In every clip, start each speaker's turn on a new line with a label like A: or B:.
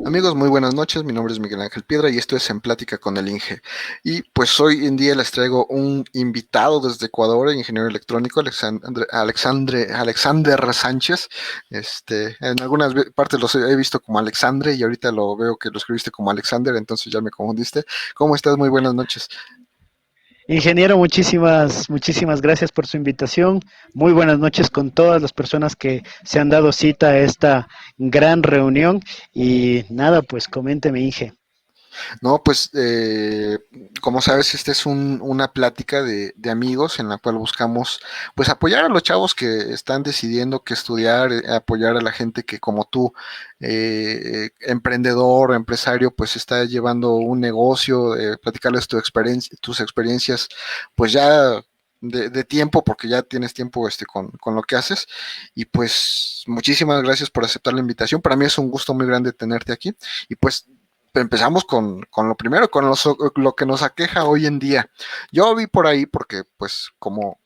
A: Amigos, muy buenas noches. Mi nombre es Miguel Ángel Piedra y esto es En Plática con el Inge. Y pues hoy en día les traigo un invitado desde Ecuador, ingeniero electrónico, Alexander Sánchez. En algunas partes los he visto como Alexandre y ahorita lo veo que lo escribiste como Alexander, entonces ya me confundiste. ¿Cómo estás? Muy buenas noches.
B: Ingeniero, muchísimas gracias por su invitación. Muy buenas noches con todas las personas que se han dado cita a esta gran reunión. Y nada, pues coménteme, Inge.
A: No, pues como sabes, esta es una plática de amigos en la cual buscamos pues apoyar a los chavos que están decidiendo qué estudiar, apoyar a la gente que como tú, emprendedor o empresario, pues está llevando un negocio, platicarles tus experiencias, pues ya de tiempo, porque ya tienes tiempo con lo que haces. Y pues muchísimas gracias por aceptar la invitación. Para mí es un gusto muy grande tenerte aquí. Y pues empezamos con lo primero, lo que nos aqueja hoy en día. Yo vi por ahí, porque pues como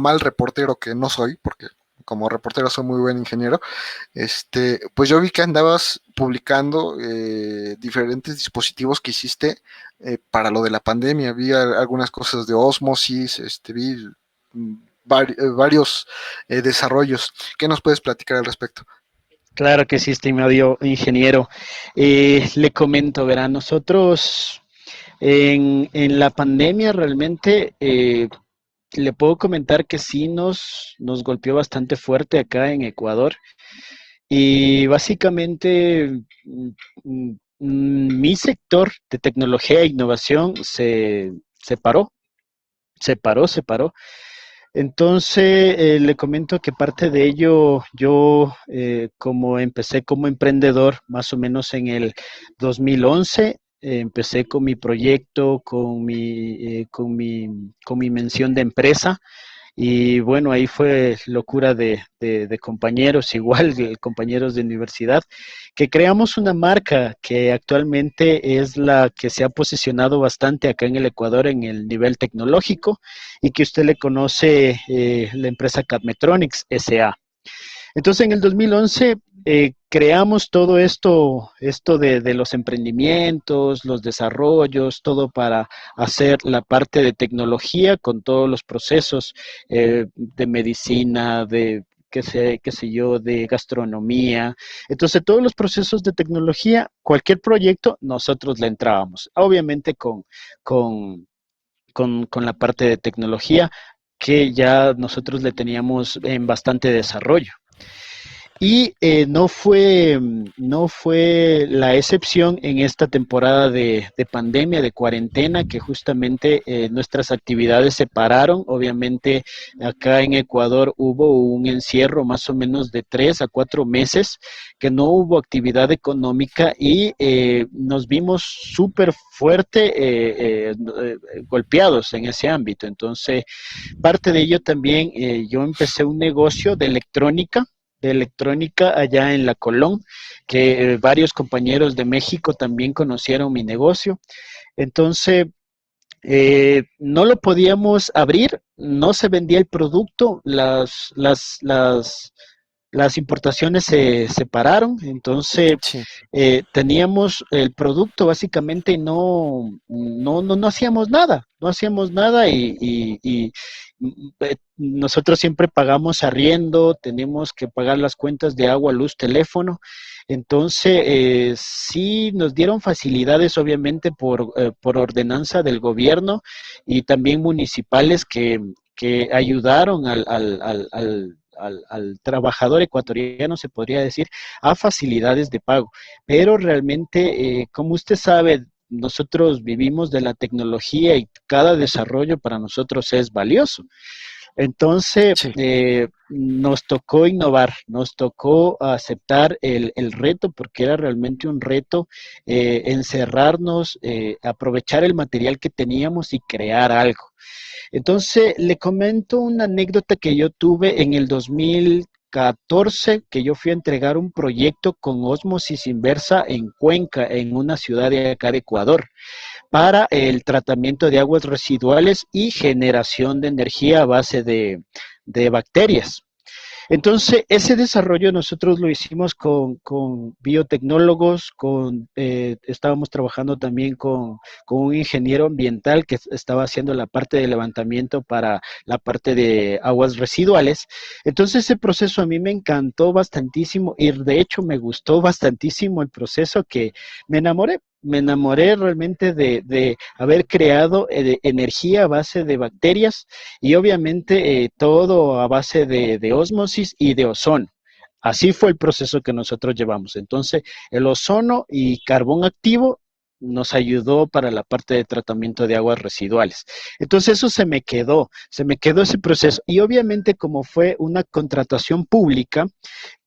A: mal reportero que no soy, porque como reportero soy muy buen ingeniero, pues yo vi que andabas publicando diferentes dispositivos que hiciste para lo de la pandemia. Vi algunas cosas de Osmosis, vi varios desarrollos. ¿Qué nos puedes platicar al respecto?
B: Claro que sí, estimado ingeniero. Le comento, verá, nosotros en la pandemia realmente le puedo comentar que sí nos golpeó bastante fuerte acá en Ecuador. Y básicamente mi sector de tecnología e innovación se paró. Entonces, le comento que parte de ello, yo como empecé como emprendedor más o menos en el 2011, empecé con mi proyecto, con mi mención de empresa. Y bueno, ahí fue locura de compañeros, igual de compañeros de universidad, que creamos una marca que actualmente es la que se ha posicionado bastante acá en el Ecuador en el nivel tecnológico y que usted le conoce, la empresa Cadmetronics SA. Entonces, en el 2011 creamos todo esto de los emprendimientos, los desarrollos, todo para hacer la parte de tecnología con todos los procesos de medicina, de qué sé yo, de gastronomía. Entonces, todos los procesos de tecnología, cualquier proyecto, nosotros le entrábamos. Obviamente con, con la parte de tecnología que ya nosotros le teníamos en bastante desarrollo. Y no fue la excepción en esta temporada de pandemia, de cuarentena, que justamente nuestras actividades se pararon. Obviamente acá en Ecuador hubo un encierro más o menos de 3 a 4 meses, que no hubo actividad económica y nos vimos súper fuerte golpeados en ese ámbito. Entonces, parte de ello también, yo empecé un negocio de electrónica allá en La Colón, que varios compañeros de México también conocieron mi negocio. Entonces, no lo podíamos abrir, no se vendía el producto, las importaciones se separaron, entonces
A: Sí.
B: teníamos el producto básicamente y no hacíamos nada, no hacíamos nada nosotros siempre pagamos arriendo, tenemos que pagar las cuentas de agua, luz, teléfono. Entonces, sí nos dieron facilidades, obviamente, por ordenanza del gobierno y también municipales que ayudaron al trabajador ecuatoriano, se podría decir, a facilidades de pago. Pero realmente, como usted sabe, nosotros vivimos de la tecnología y cada desarrollo para nosotros es valioso. Entonces,
A: Sí.
B: nos tocó innovar, nos tocó aceptar el reto, porque era realmente un reto encerrarnos, aprovechar el material que teníamos y crear algo. Entonces, le comento una anécdota que yo tuve en el 2014, que yo fui a entregar un proyecto con ósmosis inversa en Cuenca, en una ciudad de acá de Ecuador, para el tratamiento de aguas residuales y generación de energía a base de bacterias. Entonces, ese desarrollo nosotros lo hicimos con biotecnólogos, estábamos trabajando también con un ingeniero ambiental que estaba haciendo la parte de levantamiento para la parte de aguas residuales. Entonces, ese proceso a mí me encantó bastantísimo y de hecho me gustó bastantísimo el proceso que me enamoré. Me enamoré realmente de haber creado energía a base de bacterias y obviamente todo a base de ósmosis y de ozono. Así fue el proceso que nosotros llevamos. Entonces, el ozono y carbón activo nos ayudó para la parte de tratamiento de aguas residuales. Entonces, eso se me quedó ese proceso. Y obviamente, como fue una contratación pública,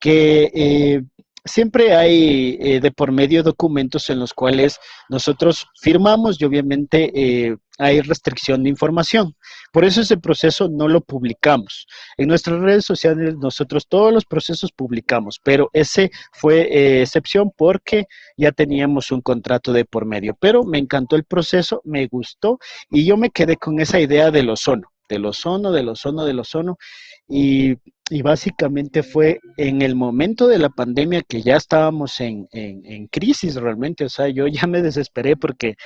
B: que siempre hay de por medio documentos en los cuales nosotros firmamos y obviamente hay restricción de información. Por eso ese proceso no lo publicamos. En nuestras redes sociales nosotros todos los procesos publicamos, pero ese fue excepción porque ya teníamos un contrato de por medio. Pero me encantó el proceso, me gustó y yo me quedé con esa idea del ozono, del ozono, del ozono, del ozono. Y básicamente fue en el momento de la pandemia que ya estábamos en crisis realmente, o sea, yo ya me desesperé porque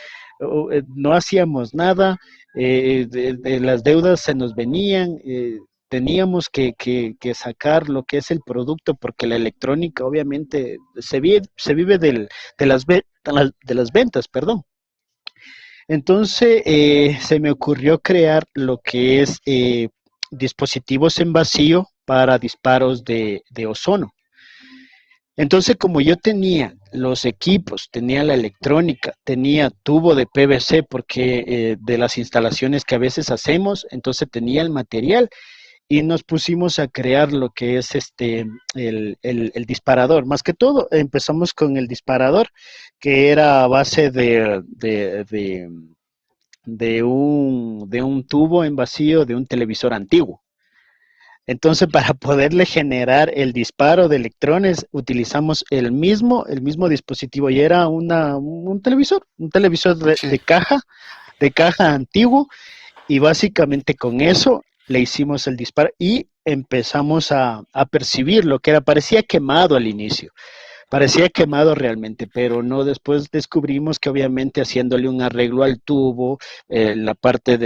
B: no hacíamos nada, de las deudas se nos venían, teníamos que sacar lo que es el producto porque la electrónica obviamente se vive de las ventas, perdón. Entonces se me ocurrió crear lo que es dispositivos en vacío para disparos de ozono. Entonces, como yo tenía los equipos, tenía la electrónica, tenía tubo de PVC, porque de las instalaciones que a veces hacemos, entonces tenía el material y nos pusimos a crear lo que es el disparador. Más que todo, empezamos con el disparador, que era a base de un tubo en vacío de un televisor antiguo. Entonces, para poderle generar el disparo de electrones, utilizamos el mismo dispositivo y era un televisor
A: Sí.
B: de caja antiguo, y básicamente con eso le hicimos el disparo y empezamos a percibir lo que era, parecía quemado al inicio. Parecía quemado realmente, pero no, después descubrimos que obviamente haciéndole un arreglo al tubo, la parte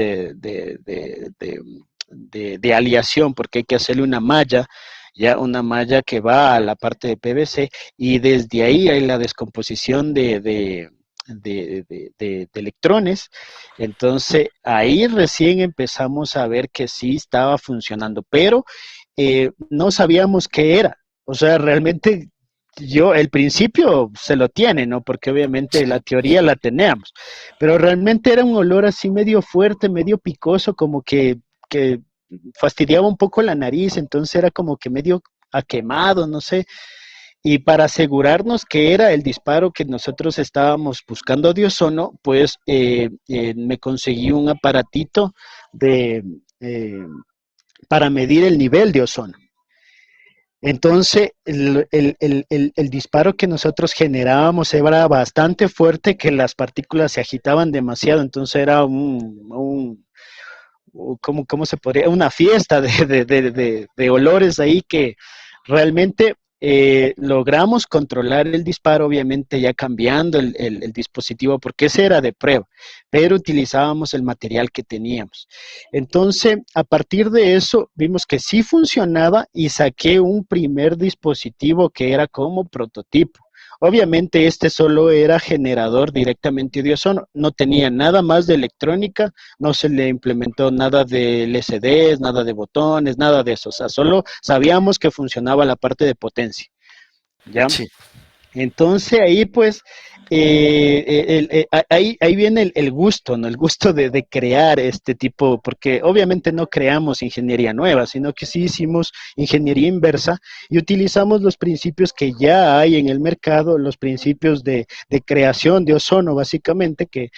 B: de aleación, porque hay que hacerle una malla, ya una malla que va a la parte de PVC, y desde ahí hay la descomposición de electrones. Entonces ahí recién empezamos a ver que sí estaba funcionando, pero no sabíamos qué era. O sea, realmente el principio se lo tiene, ¿no? Porque obviamente la teoría la teníamos, pero realmente era un olor así medio fuerte, medio picoso, como que fastidiaba un poco la nariz, entonces era como que medio a quemado, no sé. Y para asegurarnos que era el disparo que nosotros estábamos buscando de ozono, pues me conseguí un aparatito de, eh, para medir el nivel de ozono. Entonces, el disparo que nosotros generábamos era bastante fuerte, que las partículas se agitaban demasiado, entonces era ¿cómo se podría? Una fiesta de olores ahí que realmente logramos controlar el disparo, obviamente ya cambiando el dispositivo, porque ese era de prueba, pero utilizábamos el material que teníamos. Entonces, a partir de eso, vimos que sí funcionaba y saqué un primer dispositivo que era como prototipo. Obviamente este solo era generador directamente de ozono, no tenía nada más de electrónica, no se le implementó nada de LCDs, nada de botones, nada de eso, o sea, solo sabíamos que funcionaba la parte de potencia, ¿ya?
A: Sí.
B: Entonces ahí pues, ahí viene el gusto, ¿no? El gusto de crear este tipo, porque obviamente no creamos ingeniería nueva, sino que sí hicimos ingeniería inversa y utilizamos los principios que ya hay en el mercado, los principios de creación de ozono, básicamente, que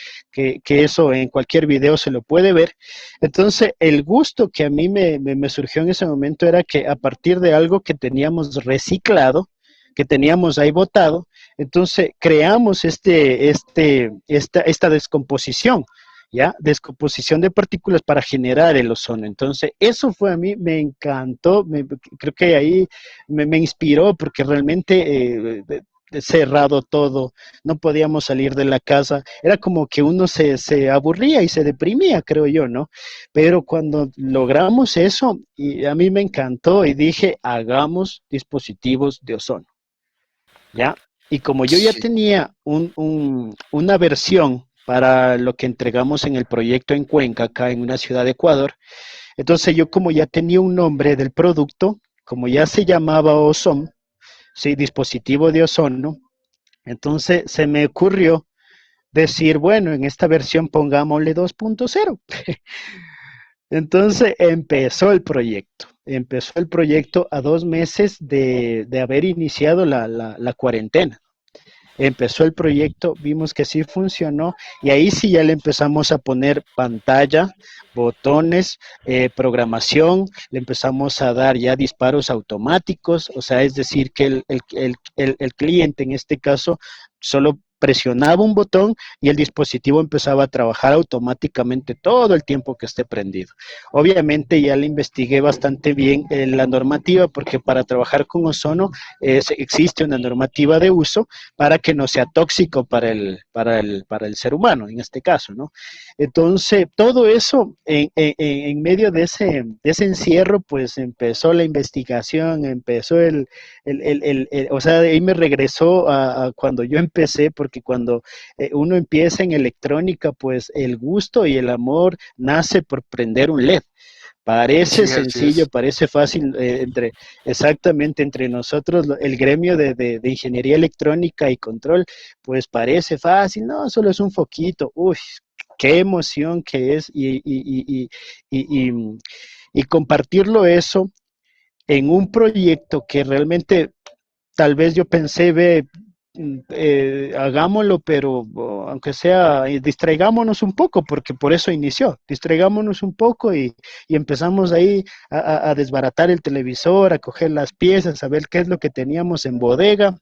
B: eso en cualquier video se lo puede ver. Entonces, el gusto que a mí me surgió en ese momento era que a partir de algo que teníamos reciclado, que teníamos ahí botado, entonces creamos esta descomposición ¿ya? Descomposición de partículas para generar el ozono. Entonces, eso fue a mí, me encantó, creo que ahí me inspiró porque realmente cerrado todo, no podíamos salir de la casa, era como que uno se aburría y se deprimía, creo yo, ¿no? Pero cuando logramos eso, y a mí me encantó y dije, hagamos dispositivos de ozono, ¿ya? Y como yo ya
A: Sí,
B: tenía una versión para lo que entregamos en el proyecto en Cuenca, acá en una ciudad de Ecuador, entonces yo como ya tenía un nombre del producto, como ya se llamaba Ozone, sí, dispositivo de ozono, entonces se me ocurrió decir, bueno, en esta versión pongámosle 2.0. Entonces empezó el proyecto a 2 meses de haber iniciado la cuarentena. Empezó el proyecto, vimos que sí funcionó y ahí sí ya le empezamos a poner pantalla, botones, programación, le empezamos a dar ya disparos automáticos, o sea, es decir, que el cliente en este caso solo presionaba un botón y el dispositivo empezaba a trabajar automáticamente todo el tiempo que esté prendido. Obviamente ya le investigué bastante bien la normativa porque para trabajar con ozono existe una normativa de uso para que no sea tóxico para el ser humano, en este caso, ¿no? Entonces, todo eso en medio de ese encierro, pues empezó la investigación, empezó o sea, de ahí me regresó a cuando yo empecé, porque cuando uno empieza en electrónica, pues el gusto y el amor nace por prender un LED. Parece
A: sí, así
B: sencillo,
A: es.
B: parece fácil exactamente entre nosotros, el gremio de ingeniería electrónica y control, pues parece fácil, no, solo es un foquito, uy, qué emoción que es y, y, y compartirlo eso en un proyecto que realmente tal vez yo pensé, ve, hagámoslo, pero aunque sea, distraigámonos un poco, porque por eso inició, distraigámonos un poco y empezamos ahí a desbaratar el televisor, a coger las piezas, a ver qué es lo que teníamos en bodega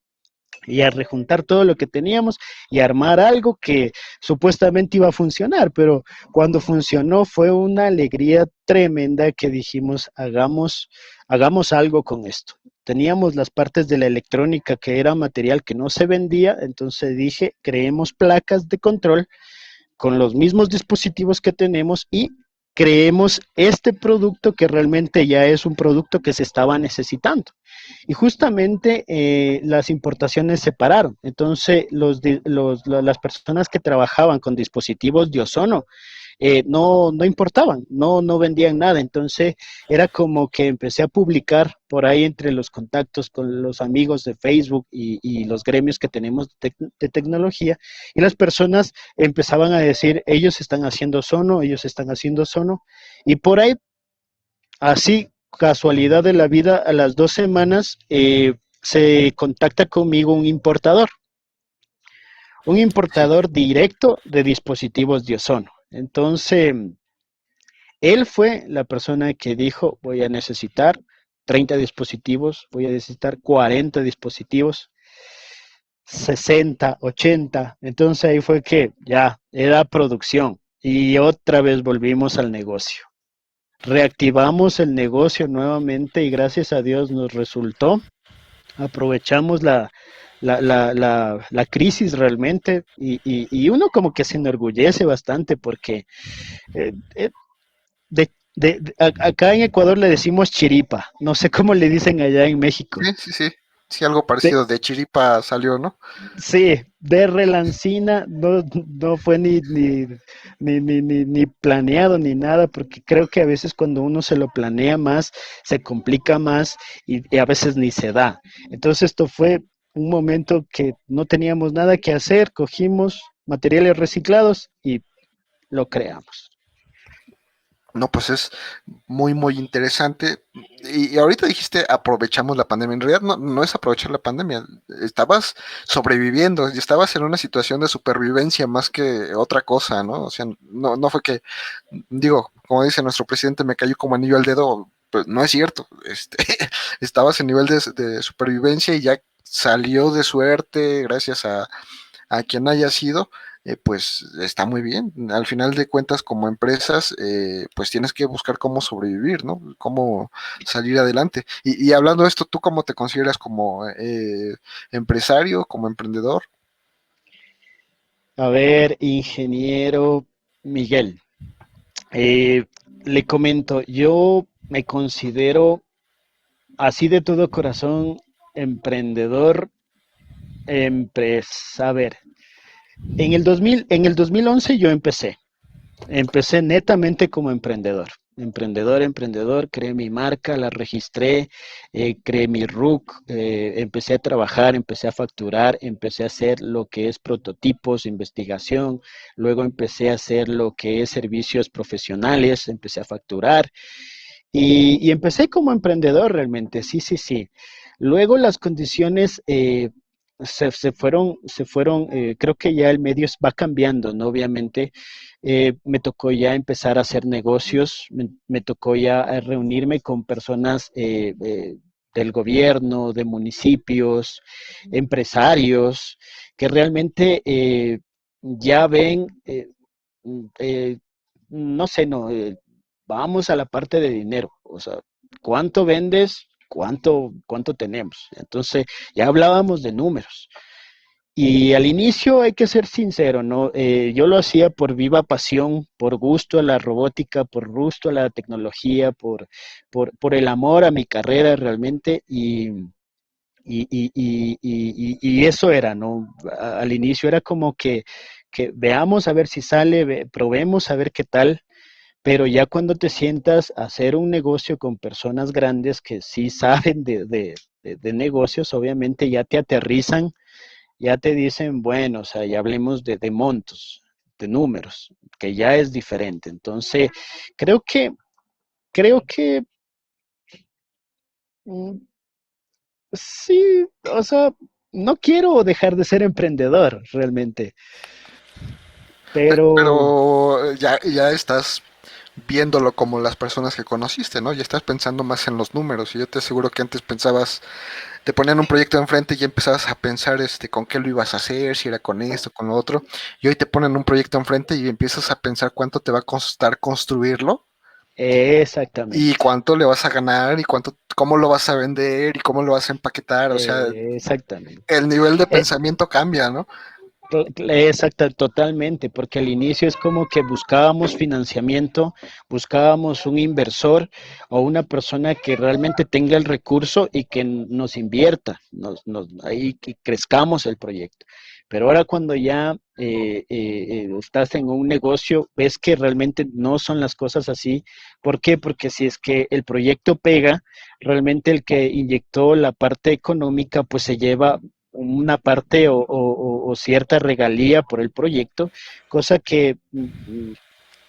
B: y a rejuntar todo lo que teníamos y armar algo que supuestamente iba a funcionar, pero cuando funcionó fue una alegría tremenda que dijimos, hagamos algo con esto. Teníamos las partes de la electrónica que era material que no se vendía, entonces dije, creemos placas de control con los mismos dispositivos que tenemos y creemos este producto que realmente ya es un producto que se estaba necesitando. Y justamente las importaciones se pararon. Entonces, las personas que trabajaban con dispositivos de ozono no importaban, no vendían nada. Entonces, era como que empecé a publicar por ahí entre los contactos con los amigos de Facebook y los gremios que tenemos de tecnología, y las personas empezaban a decir, ellos están haciendo ozono, ellos están haciendo ozono, y por ahí, así, casualidad de la vida, a las 2 semanas se contacta conmigo un
A: Sí.
B: importador directo de dispositivos de ozono. Entonces, él fue la persona que dijo, voy a necesitar 30 dispositivos, voy a necesitar 40 dispositivos, 60, 80. Entonces ahí fue que ya era producción y otra vez volvimos al negocio. Reactivamos el negocio nuevamente y gracias a Dios nos resultó. Aprovechamos la crisis realmente y uno como que se enorgullece bastante porque acá en Ecuador le decimos chiripa, no sé cómo le dicen allá en México.
A: Sí, sí, sí. Sí, algo
B: De,
A: parecido de chiripa salió, ¿no?
B: sí, de relancina no fue ni planeado ni nada, porque creo que a veces cuando uno se lo planea más, se complica más y a veces ni se da. Entonces esto fue un momento que no teníamos nada que hacer, cogimos materiales reciclados y lo creamos.
A: No, pues es muy, muy interesante. Y ahorita dijiste aprovechamos la pandemia. En realidad no es aprovechar la pandemia. Estabas sobreviviendo y estabas en una situación de supervivencia más que otra cosa, ¿no? O sea, no fue que, digo, como dice nuestro presidente, me cayó como anillo al dedo. Pues no es cierto. Estabas en nivel de supervivencia y ya salió de suerte gracias a quien haya sido, pues está muy bien. Al final de cuentas, como empresas, pues tienes que buscar cómo sobrevivir, ¿no? Cómo salir adelante. Y hablando de esto, ¿tú cómo te consideras como empresario, como emprendedor?
B: A ver, ingeniero Miguel, eh, le comento, yo me considero así de todo corazón emprendedor, a ver, en el 2011 yo empecé netamente como emprendedor. Emprendedor, creé mi marca, la registré, creé mi RUC, empecé a trabajar, empecé a facturar, empecé a hacer lo que es prototipos, investigación, luego empecé a hacer lo que es servicios profesionales, empecé a facturar y empecé como emprendedor realmente, sí, sí, sí. Luego las condiciones creo que ya el medio va cambiando, ¿no? Obviamente, me tocó ya empezar a hacer negocios, me tocó ya reunirme con personas del gobierno, de municipios, empresarios, que realmente ya ven, eh, no sé, no, vamos a la parte de dinero, o sea, ¿cuánto vendes? ¿Cuánto tenemos? Entonces, ya hablábamos de números. Y al inicio hay que ser sincero, ¿no? Yo lo hacía por viva pasión, por gusto a la robótica, por gusto a la tecnología, por el amor a mi carrera realmente y eso era, ¿no? Al inicio era como que veamos a ver si sale, probemos a ver qué tal, pero ya cuando te sientas a hacer un negocio con personas grandes que sí saben de negocios, obviamente ya te aterrizan, ya te dicen, bueno, o sea, ya hablemos de montos, de números, que ya es diferente. Entonces, creo que, creo que mm, sí, o sea, no quiero dejar de ser emprendedor realmente, pero
A: Pero ya estás viéndolo como las personas que conociste, ¿no? Ya estás pensando más en los números. Y yo te aseguro que antes pensabas, te ponían un proyecto enfrente y ya empezabas a pensar con qué lo ibas a hacer, si era con esto, con lo otro. Y hoy te ponen un proyecto enfrente y empiezas a pensar cuánto te va a costar construirlo y
B: exactamente,
A: cuánto le vas a ganar y cómo lo vas a vender y cómo lo vas a empaquetar. O sea,
B: exactamente.
A: el nivel de
B: Eh,
A: pensamiento cambia, ¿no?
B: Exacto, totalmente, porque al inicio es como que buscábamos financiamiento, buscábamos un inversor o una persona que realmente tenga el recurso y que nos invierta, ahí que crezcamos el proyecto. Pero ahora cuando ya estás en un negocio, ves que realmente no son las cosas así. ¿Por qué? Porque si es que el proyecto pega, realmente el que inyectó la parte económica, pues se lleva una parte o cierta regalía por el proyecto, cosa que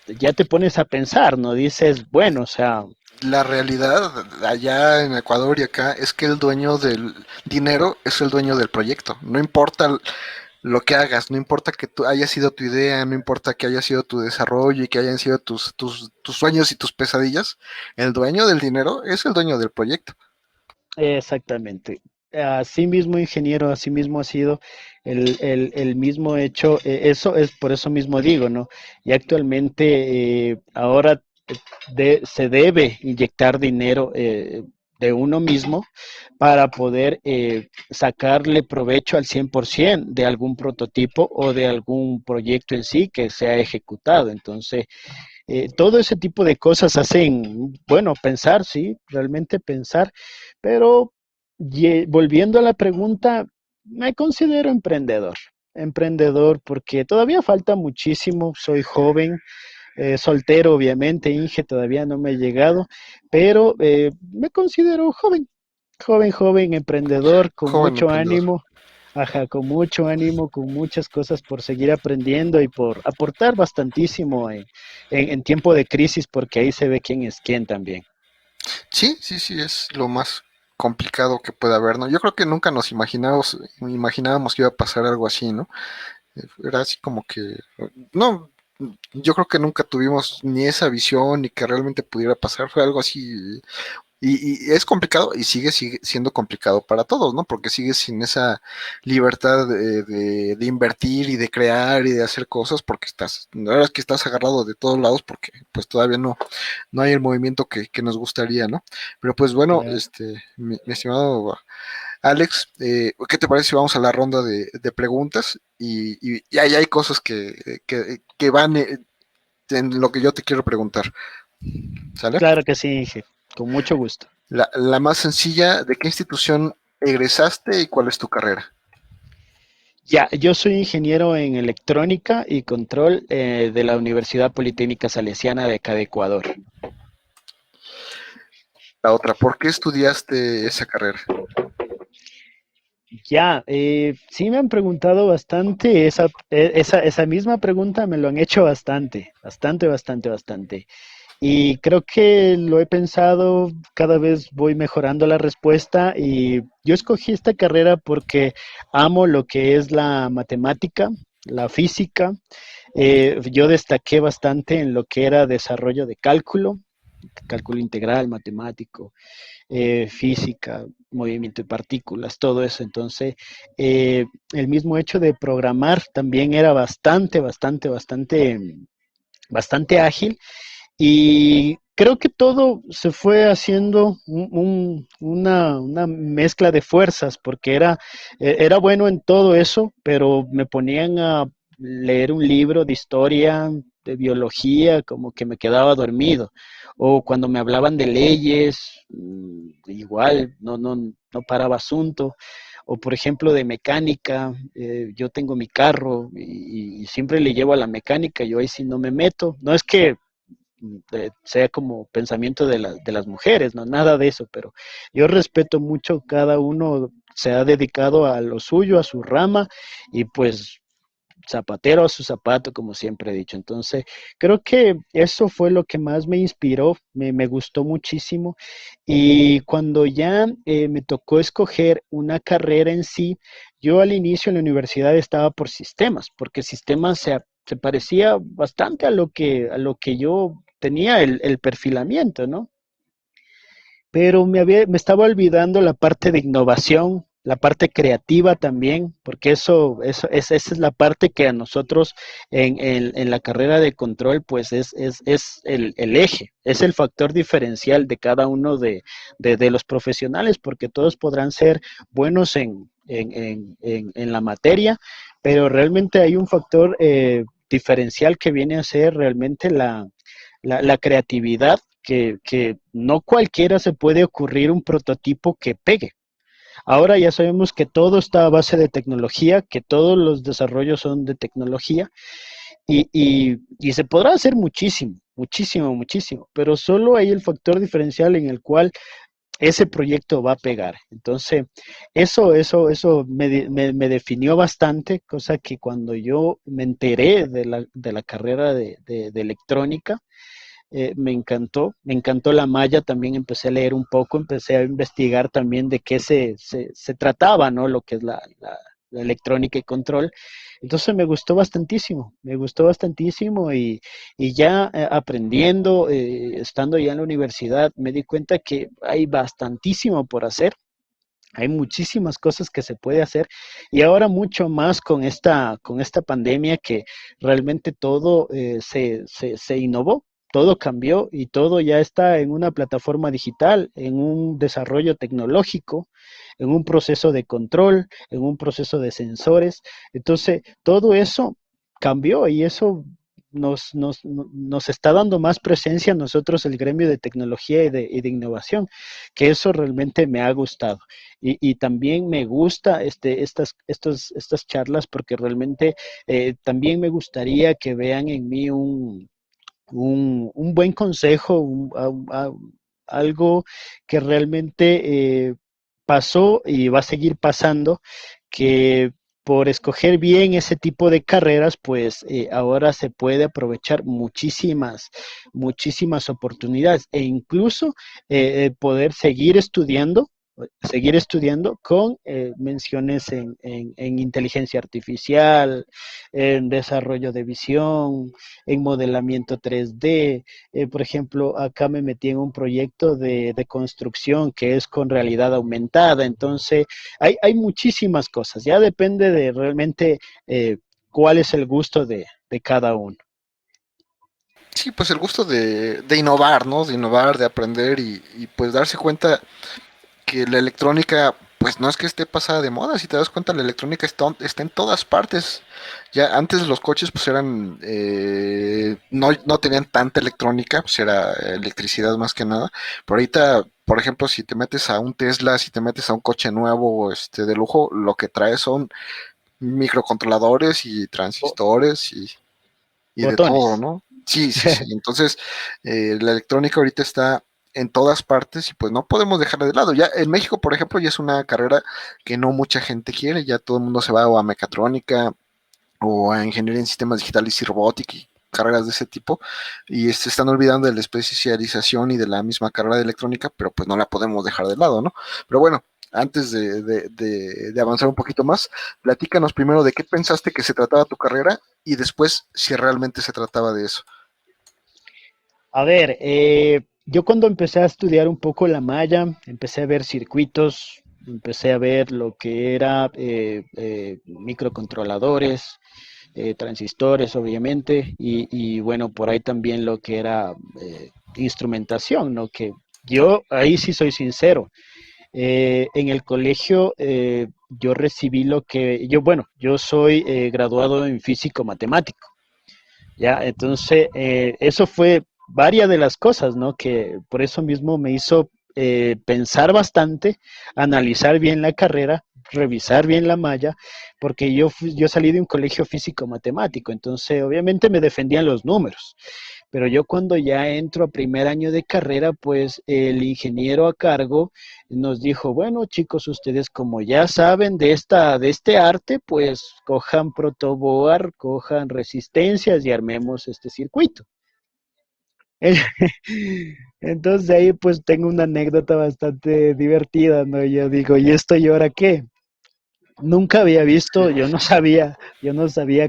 B: ya te pones a pensar, ¿no? Dices, bueno, o sea,
A: La realidad allá en Ecuador y acá es que el dueño del dinero es el dueño del proyecto. No importa lo que hagas, no importa que tú haya sido tu idea, no importa que haya sido tu desarrollo y que hayan sido tus sueños y tus pesadillas, el dueño del dinero es el dueño del proyecto.
B: exactamente. Así mismo, ingeniero, así mismo ha sido el mismo hecho. Eso es por eso mismo digo, ¿no? Y actualmente ahora se debe inyectar dinero de uno mismo para poder sacarle provecho al 100% de algún prototipo o de algún proyecto en sí que sea ejecutado. Entonces, todo ese tipo de cosas hacen, bueno, pensar, sí, realmente pensar, pero volviendo a la pregunta, me considero emprendedor porque todavía falta muchísimo, soy joven, soltero obviamente, Inge todavía no me ha llegado, pero me considero joven, emprendedor, con
A: Joven
B: mucho
A: emprendedor.
B: ánimo, ajá, con mucho ánimo, con muchas cosas por seguir aprendiendo y por aportar bastantísimo en tiempo de crisis, porque ahí se ve quién es quién también.
A: Sí, sí, sí, es lo más complicado que puede haber, ¿no? Yo creo que nunca nos imaginábamos que iba a pasar algo así, ¿no? Era así como que, no, yo creo que nunca tuvimos ni esa visión ni que realmente pudiera pasar, fue algo así Y es complicado y sigue siendo complicado para todos, ¿no? Porque sigues sin esa libertad de invertir y de crear y de hacer cosas porque la verdad es que estás agarrado de todos lados porque pues todavía no hay el movimiento que nos gustaría, ¿no? Pero pues bueno,
B: Claro.
A: mi estimado Alex, ¿qué te parece si vamos a la ronda de preguntas? Y ahí hay cosas que van en lo que yo te quiero preguntar, ¿sale?
B: Claro que sí, Inge, con mucho gusto.
A: La más sencilla, ¿de qué institución egresaste y cuál es tu carrera?
B: Ya, yo soy ingeniero en electrónica y control de la Universidad Politécnica Salesiana de acá de Ecuador.
A: La otra, ¿por qué estudiaste esa carrera?
B: Ya, sí me han preguntado bastante, esa misma pregunta me lo han hecho bastante, bastante, bastante, bastante. Y creo que lo he pensado, cada vez voy mejorando la respuesta y yo escogí esta carrera porque amo lo que es la matemática, la física. Yo destaqué bastante en lo que era desarrollo de cálculo, cálculo integral, matemático, física, movimiento de partículas, todo eso. Entonces, el mismo hecho de programar también era bastante, bastante, bastante, bastante ágil y creo que todo se fue haciendo una mezcla de fuerzas, porque era bueno en todo eso, pero me ponían a leer un libro de historia, de biología, como que me quedaba dormido. O cuando me hablaban de leyes, igual, no paraba asunto. O por ejemplo de mecánica, yo tengo mi carro y siempre le llevo a la mecánica, yo ahí sí no me meto. No es que sea como pensamiento de las mujeres, no nada de eso, pero yo respeto mucho, cada uno se ha dedicado a lo suyo, a su rama, y pues zapatero a su zapato, como siempre he dicho. Entonces, creo que eso fue lo que más me inspiró, me gustó muchísimo. Y cuando ya me tocó escoger una carrera en sí, yo al inicio en la universidad estaba por sistemas, porque sistemas se parecía bastante a lo que yo tenía el perfilamiento, ¿no? Pero me estaba olvidando la parte de innovación, la parte creativa también, porque esa es la parte que a nosotros en la carrera de control, pues es el eje, es el factor diferencial de cada uno de los profesionales, porque todos podrán ser buenos en la materia, pero realmente hay un factor diferencial que viene a ser realmente la creatividad, que no cualquiera se puede ocurrir un prototipo que pegue. Ahora ya sabemos que todo está a base de tecnología, que todos los desarrollos son de tecnología y se podrá hacer muchísimo, muchísimo, muchísimo, pero solo hay el factor diferencial en el cual ese proyecto va a pegar. Entonces, eso me definió bastante, cosa que cuando yo me enteré de la carrera de electrónica, me encantó la malla, también empecé a leer un poco, empecé a investigar también de qué se trataba, ¿no? Lo que es la electrónica y control. Entonces me gustó bastantísimo y ya aprendiendo, estando ya en la universidad, me di cuenta que hay bastantísimo por hacer. Hay muchísimas cosas que se puede hacer y ahora mucho más con esta pandemia que realmente todo se innovó, todo cambió y todo ya está en una plataforma digital, en un desarrollo tecnológico, en un proceso de control, en un proceso de sensores. Entonces, todo eso cambió y eso nos está dando más presencia a nosotros, el gremio de tecnología y de innovación, que eso realmente me ha gustado. Y también me gusta estas charlas porque realmente también me gustaría que vean en mí un buen consejo, algo que realmente pasó y va a seguir pasando, que por escoger bien ese tipo de carreras, pues ahora se puede aprovechar muchísimas, muchísimas oportunidades e incluso poder seguir estudiando seguir estudiando con menciones en inteligencia artificial, en desarrollo de visión, en modelamiento 3D. Por ejemplo, acá me metí en un proyecto de construcción que es con realidad aumentada. Entonces, hay muchísimas cosas. Ya depende de realmente cuál es el gusto de cada uno.
A: Sí, pues el gusto de innovar, ¿no? De innovar, de aprender y pues darse cuenta que la electrónica, pues no es que esté pasada de moda, si te das cuenta, la electrónica está en todas partes. Ya antes los coches pues eran, no tenían tanta electrónica, pues era electricidad más que nada, pero ahorita, por ejemplo, si te metes a un Tesla, si te metes a un coche nuevo, de lujo, lo que trae son microcontroladores y
B: Bo-
A: transistores y de todo,
B: botones.
A: ¿no? Sí, sí, sí. Entonces, la electrónica ahorita está en todas partes y pues no podemos dejarla de lado. Ya en México, por ejemplo, ya es una carrera que no mucha gente quiere, ya todo el mundo se va o a mecatrónica o a ingeniería en sistemas digitales y robótica y carreras de ese tipo y se están olvidando de la especialización y de la misma carrera de electrónica, pero pues no la podemos dejar de lado, ¿no? Pero bueno, antes de avanzar un poquito más, platícanos primero de qué pensaste que se trataba tu carrera y después si realmente se trataba de eso.
B: A ver, yo cuando empecé a estudiar un poco la malla, empecé a ver circuitos, empecé a ver lo que era microcontroladores, transistores, obviamente, y bueno, por ahí también lo que era instrumentación, ¿no? Que yo ahí sí soy sincero. En el colegio yo recibí lo que, yo, bueno, yo soy graduado en físico matemático. Ya, entonces, eso fue varias de las cosas, ¿no? Que por eso mismo me hizo pensar bastante, analizar bien la carrera, revisar bien la malla, porque yo salí de un colegio físico-matemático, entonces obviamente me defendían los números, pero yo cuando ya entro a primer año de carrera, pues el ingeniero a cargo nos dijo, bueno chicos, ustedes como ya saben de este arte, pues cojan protoboard, cojan resistencias y armemos este circuito. Entonces ahí pues tengo una anécdota bastante divertida, ¿no? Yo digo, ¿y esto y ahora qué? Nunca había visto, yo no sabía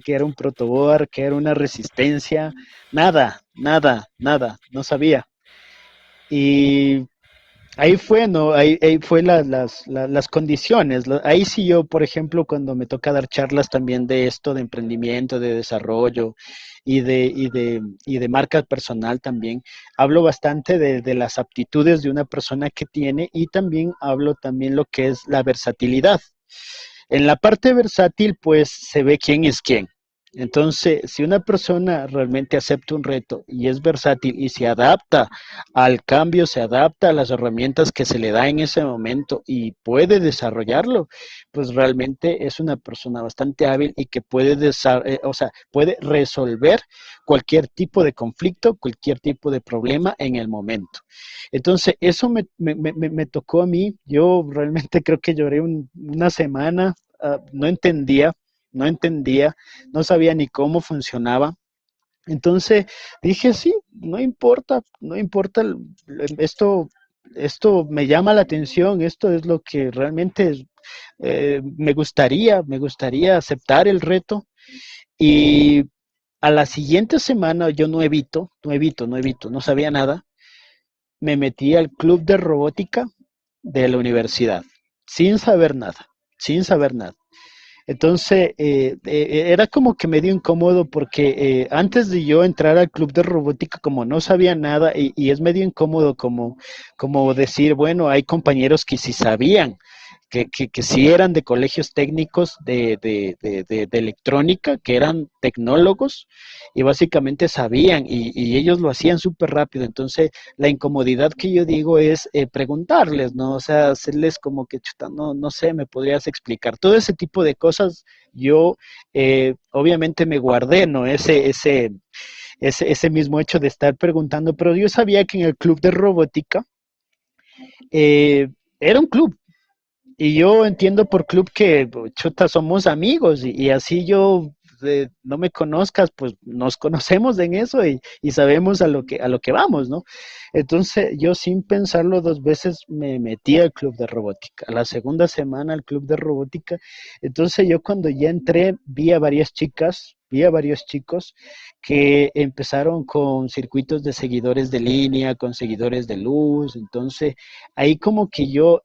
B: que era un protoboard, que era una resistencia, nada, nada, nada, no sabía. Y ahí fue, ¿no? Ahí fue las condiciones. Ahí sí yo, por ejemplo, cuando me toca dar charlas también de esto, de emprendimiento, de desarrollo y de marca personal también, hablo bastante de las aptitudes de una persona que tiene y también hablo también lo que es la versatilidad. En la parte versátil, pues se ve quién es quién. Entonces, si una persona realmente acepta un reto y es versátil y se adapta al cambio, se adapta a las herramientas que se le da en ese momento y puede desarrollarlo, pues realmente es una persona bastante hábil y que puede, o sea, puede resolver cualquier tipo de conflicto, cualquier tipo de problema en el momento. Entonces, eso me tocó a mí. Yo realmente creo que lloré una semana, no entendía, no entendía, no sabía ni cómo funcionaba. Entonces dije, sí, no importa, no importa, esto, esto me llama la atención, esto es lo que realmente me gustaría aceptar el reto. Y a la siguiente semana yo no sabía nada, me metí al club de robótica de la universidad, sin saber nada, sin saber nada. Entonces, era como que medio incómodo porque antes de yo entrar al club de robótica, como no sabía nada, y es medio incómodo como decir, bueno, hay compañeros que sí sabían, que sí eran de colegios técnicos de electrónica, que eran tecnólogos y básicamente sabían y ellos lo hacían súper rápido. Entonces, la incomodidad que yo digo es preguntarles, ¿no? O sea, hacerles como que, chuta, no, no sé, me podrías explicar. Todo ese tipo de cosas, yo obviamente me guardé, ¿no? Ese mismo hecho de estar preguntando, pero yo sabía que en el club de robótica eh, era un club, y yo entiendo por club que chuta, somos amigos y así yo no me conozcas, pues nos conocemos en eso y sabemos a lo que vamos, ¿no? Entonces yo sin pensarlo dos veces me metí al club de robótica. A la segunda semana al club de robótica. Entonces yo cuando ya entré vi a varias chicas, vi a varios chicos que empezaron con circuitos de seguidores de línea, con seguidores de luz. Entonces ahí como que yo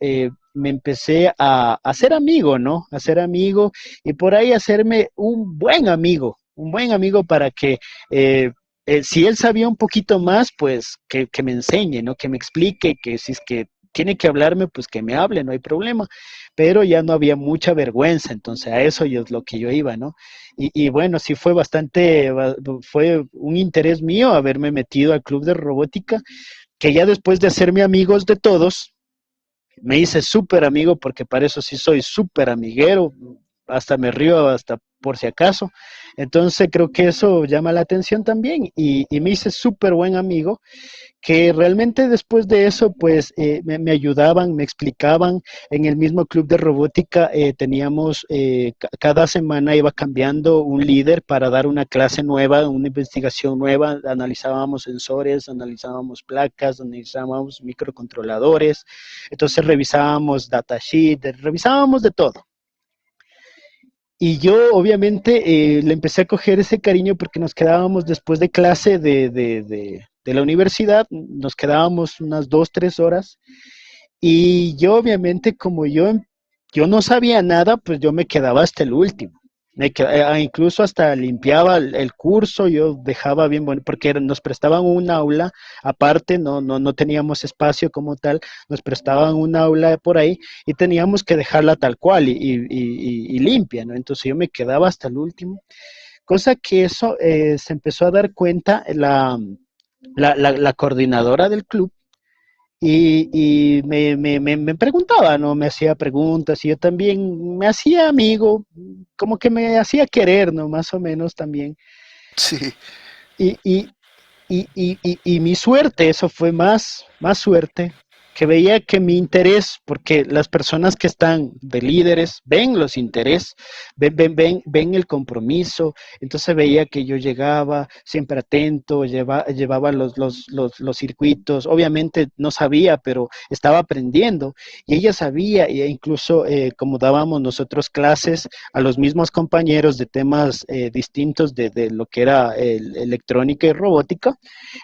B: me empecé a hacer amigo, ¿no? A ser amigo y por ahí hacerme un buen amigo para que si él sabía un poquito más, pues que me enseñe, ¿no? Que me explique, que si es que tiene que hablarme, pues que me hable, no hay problema. Pero ya no había mucha vergüenza, entonces a eso yo es lo que yo iba, ¿no? Y bueno, sí fue fue un interés mío haberme metido al club de robótica, que ya después de hacerme amigos de todos, me hice súper amigo porque para eso sí soy súper amiguero, hasta me río hasta por si acaso. Entonces creo que eso llama la atención también y me hice súper buen amigo que realmente después de eso, pues me ayudaban, me explicaban. En el mismo club de robótica teníamos, cada semana iba cambiando un líder para dar una clase nueva, una investigación nueva. Analizábamos sensores, analizábamos placas, analizábamos microcontroladores. Entonces revisábamos datasheet, revisábamos de todo. Y yo obviamente le empecé a coger ese cariño porque nos quedábamos después de clase de la universidad, nos quedábamos unas 2, 3 horas y yo obviamente como yo no sabía nada, pues yo me quedaba hasta el último. Incluso hasta limpiaba el curso, yo dejaba bien bueno, porque nos prestaban un aula aparte, no teníamos espacio como tal, nos prestaban un aula por ahí y teníamos que dejarla tal cual y limpia, ¿no? Entonces yo me quedaba hasta el último, cosa que eso se empezó a dar cuenta la coordinadora del club y me preguntaba, ¿no? Me hacía preguntas y yo también me hacía amigo, como que me hacía querer, ¿no? Más o menos también.
A: Sí,
B: Y, y, y mi suerte, eso fue más suerte, que veía que mi interés, porque las personas que están de líderes ven los intereses, ven el compromiso, entonces veía que yo llegaba siempre atento, llevaba los circuitos, obviamente no sabía, pero estaba aprendiendo, y ella sabía, e incluso como dábamos nosotros clases a los mismos compañeros de temas distintos de lo que era electrónica y robótica,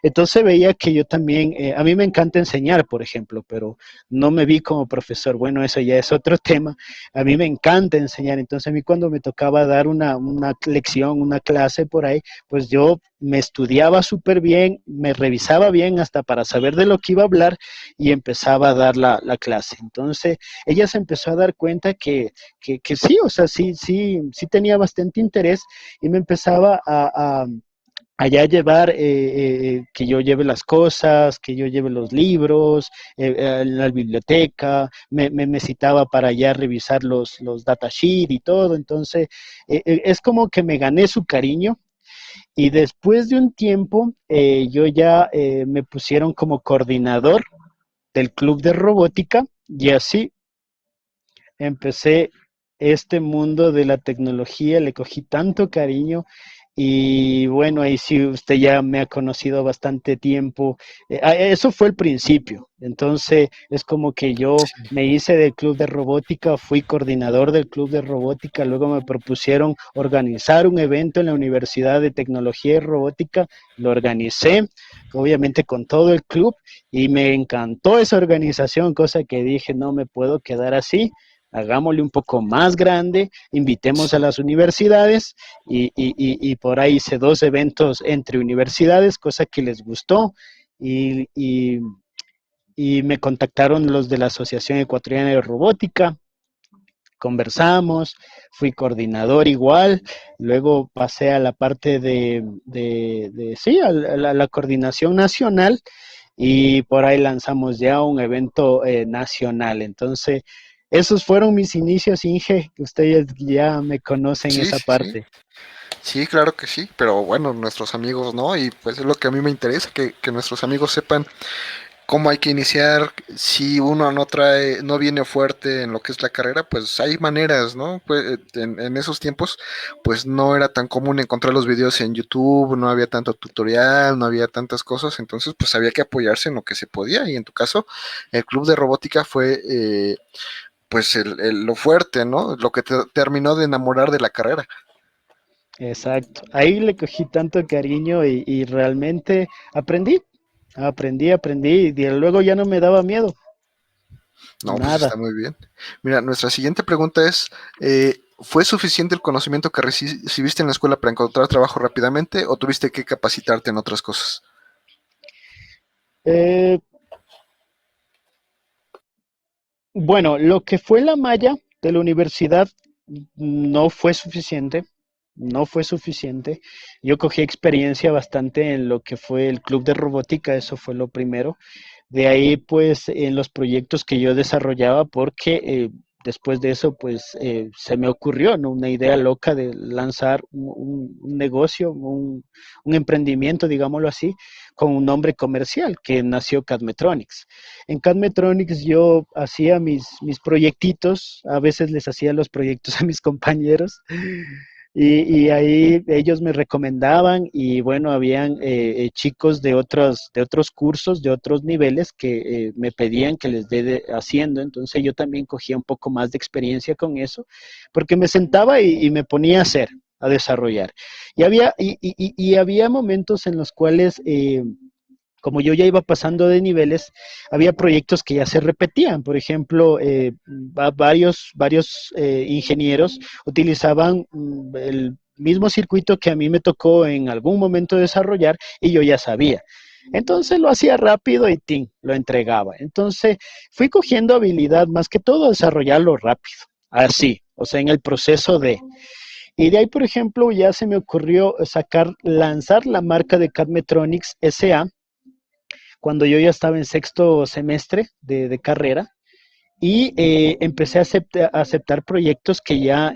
B: entonces veía que yo también, a mí me encanta enseñar, por ejemplo, pero no me vi como profesor. Bueno, eso ya es otro tema. A mí me encanta enseñar, entonces a mí cuando me tocaba dar una lección, una clase por ahí, pues yo me estudiaba súper bien, me revisaba bien hasta para saber de lo que iba a hablar y empezaba a dar la clase. Entonces ella se empezó a dar cuenta que sí, o sea, sí tenía bastante interés y me empezaba allá llevar, que yo lleve las cosas, que yo lleve los libros, en la biblioteca, me citaba para allá revisar los datasheet y todo, entonces es como que me gané su cariño y después de un tiempo yo ya me pusieron como coordinador del club de robótica y así empecé este mundo de la tecnología, le cogí tanto cariño y bueno, ahí sí usted ya me ha conocido bastante tiempo. Eso fue el principio. Entonces es como que yo
A: sí.
B: me hice del club de robótica, fui coordinador del club de robótica, luego me propusieron organizar un evento en la Universidad de Tecnología y Robótica, lo organicé, obviamente con todo el club y me encantó esa organización, cosa que dije, no me puedo quedar así, hagámosle un poco más grande, invitemos a
A: Sí.
B: las universidades y por ahí hice 2 eventos entre universidades, cosa que les gustó y, y, y me contactaron los de la Asociación Ecuatoriana de Robótica, conversamos, fui coordinador igual, luego pasé a la parte sí, la coordinación nacional y por ahí lanzamos ya un evento nacional. Entonces, esos fueron mis inicios, Inge, que ustedes ya me conocen
A: Sí,
B: esa
A: sí, sí.
B: parte.
A: Sí, claro que sí, pero bueno, nuestros amigos no, y pues es lo que a mí me interesa, que nuestros amigos sepan cómo hay que iniciar, si uno no trae, no viene fuerte en lo que es la carrera, pues hay maneras, ¿no? Pues en esos tiempos, pues no era tan común encontrar los videos en YouTube, no había tanto tutorial, no había tantas cosas, entonces pues había que apoyarse en lo que se podía, y en tu caso, el club de robótica fue pues lo fuerte, ¿no? Lo que te terminó de enamorar de la carrera.
B: Exacto. Ahí le cogí tanto cariño y realmente aprendí y luego ya no me daba miedo,
A: No, pues está
B: nada.
A: muy bien. Mira, nuestra siguiente pregunta es, ¿fue suficiente el conocimiento que recibiste en la escuela para encontrar trabajo rápidamente o tuviste que capacitarte en otras cosas?
B: Eh, bueno, lo que fue la malla de la universidad no fue suficiente, no fue suficiente. Yo cogí experiencia bastante en lo que fue el club de robótica, eso fue lo primero. De ahí, pues, en los proyectos que yo desarrollaba, porque después de eso, pues, se me ocurrió, ¿no? Una idea loca de lanzar un negocio, un emprendimiento, digámoslo así, con un nombre comercial que nació Cadmetronics. En Cadmetronics yo hacía mis proyectitos, a veces les hacía los proyectos a mis compañeros y ahí ellos me recomendaban y bueno, habían chicos de otros cursos, de otros niveles que me pedían que les haciendo, entonces yo también cogía un poco más de experiencia con eso, porque me sentaba y me ponía a hacer, a desarrollar. Y había momentos en los cuales como yo ya iba pasando de niveles, había proyectos que ya se repetían. Por ejemplo, varios ingenieros utilizaban el mismo circuito que a mí me tocó en algún momento desarrollar y yo ya sabía. Entonces lo hacía rápido y ¡ting! Lo entregaba. Entonces fui cogiendo habilidad, más que todo desarrollarlo rápido, así, o sea, en el proceso de... Y de ahí, por ejemplo, ya se me ocurrió lanzar la marca de Cadmetronics SA cuando yo ya estaba en sexto semestre de carrera y empecé a aceptar proyectos que ya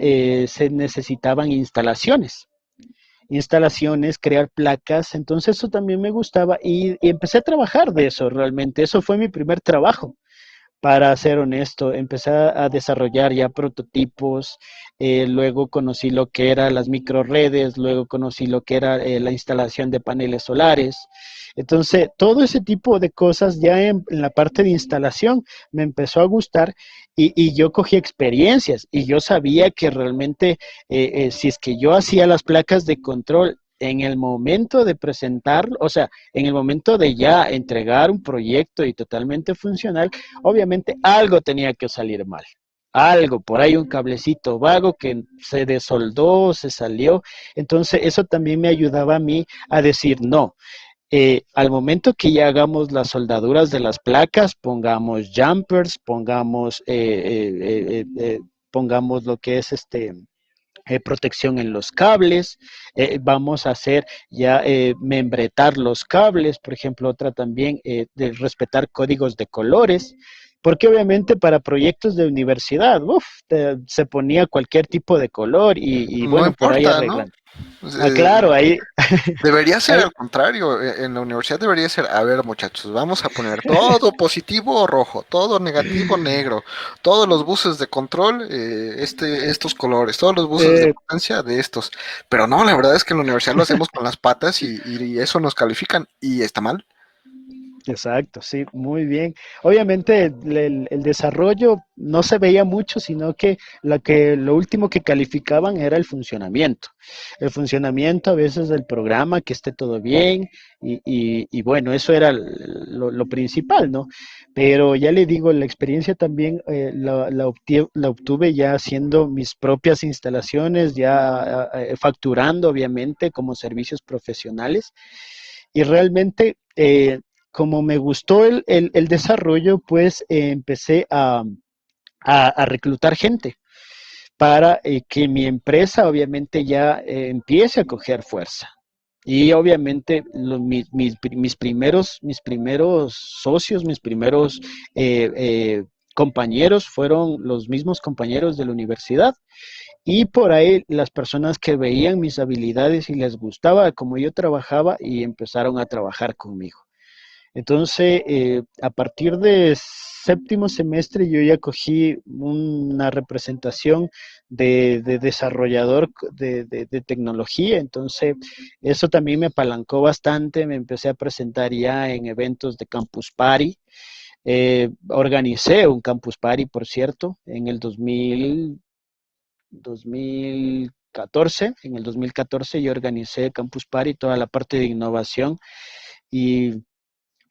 B: se necesitaban instalaciones, crear placas, entonces eso también me gustaba y empecé a trabajar de eso realmente, eso fue mi primer trabajo. Para ser honesto, empecé a desarrollar ya prototipos, luego conocí lo que eran las microredes, luego conocí lo que era la instalación de paneles solares. Entonces, todo ese tipo de cosas ya en la parte de instalación me empezó a gustar y yo cogí experiencias y yo sabía que realmente si es que yo hacía las placas de control en el momento de presentarlo, o sea, en el momento de ya entregar un proyecto y totalmente funcional, obviamente algo tenía que salir mal. Algo, por ahí un cablecito vago que se desoldó, se salió. Entonces eso también me ayudaba a mí a decir no. Al momento que ya hagamos las soldaduras de las placas, pongamos jumpers, pongamos lo que es protección en los cables, vamos a hacer ya membretar los cables, por ejemplo, otra también de respetar códigos de colores, porque obviamente para proyectos de universidad, se ponía cualquier tipo de color y
A: No
B: bueno, por ahí
A: importa, ¿no?
B: arreglan.
A: Pues,
B: Ah, claro,
A: debería ser
B: ahí,
A: al contrario, en la universidad debería ser, a ver muchachos, vamos a poner todo positivo rojo, todo negativo negro, todos los buses de control, estos colores, todos los buses de
B: eh,
A: potencia de estos. Pero no, la verdad es que en la universidad lo hacemos con las patas y eso nos califican y está mal.
B: Exacto, sí, muy bien. Obviamente el desarrollo no se veía mucho, sino que lo último que calificaban era el funcionamiento. El funcionamiento a veces del programa, que esté todo bien, y bueno, eso era lo principal, ¿no? Pero ya le digo, la experiencia también la obtuve ya haciendo mis propias instalaciones, ya facturando, obviamente, como servicios profesionales. Y realmente como me gustó el desarrollo, pues empecé a reclutar gente para que mi empresa obviamente ya empiece a coger fuerza. Y obviamente mis primeros socios, mis primeros compañeros fueron los mismos compañeros de la universidad. Y por ahí las personas que veían mis habilidades y les gustaba como yo trabajaba y empezaron a trabajar conmigo. Entonces, a partir de séptimo semestre yo ya cogí una representación de desarrollador de tecnología, entonces eso también me apalancó bastante, me empecé a presentar ya en eventos de Campus Party. Organicé un Campus Party, por cierto, en el 2014. En el 2014 yo organicé Campus Party, toda la parte de innovación, y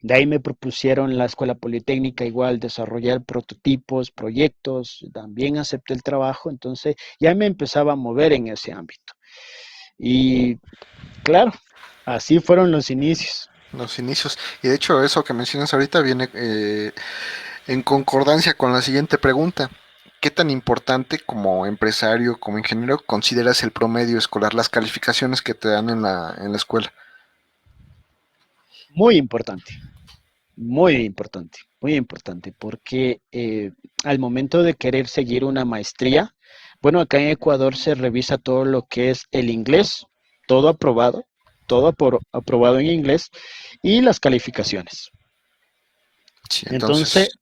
B: de ahí me propusieron la Escuela Politécnica igual desarrollar prototipos, proyectos, también acepté el trabajo, entonces ya me empezaba a mover en ese ámbito. Y claro, así fueron los inicios.
A: Los inicios. Y de hecho, eso que mencionas ahorita viene en concordancia con la siguiente pregunta. ¿Qué tan importante como empresario, como ingeniero, consideras el promedio escolar, las calificaciones que te dan en la escuela?
B: Muy importante, muy importante, muy importante, porque al momento de querer seguir una maestría, bueno, acá en Ecuador se revisa todo lo que es el inglés, todo aprobado, aprobado en inglés y las calificaciones.
A: Sí,
B: Entonces,
A: entonces,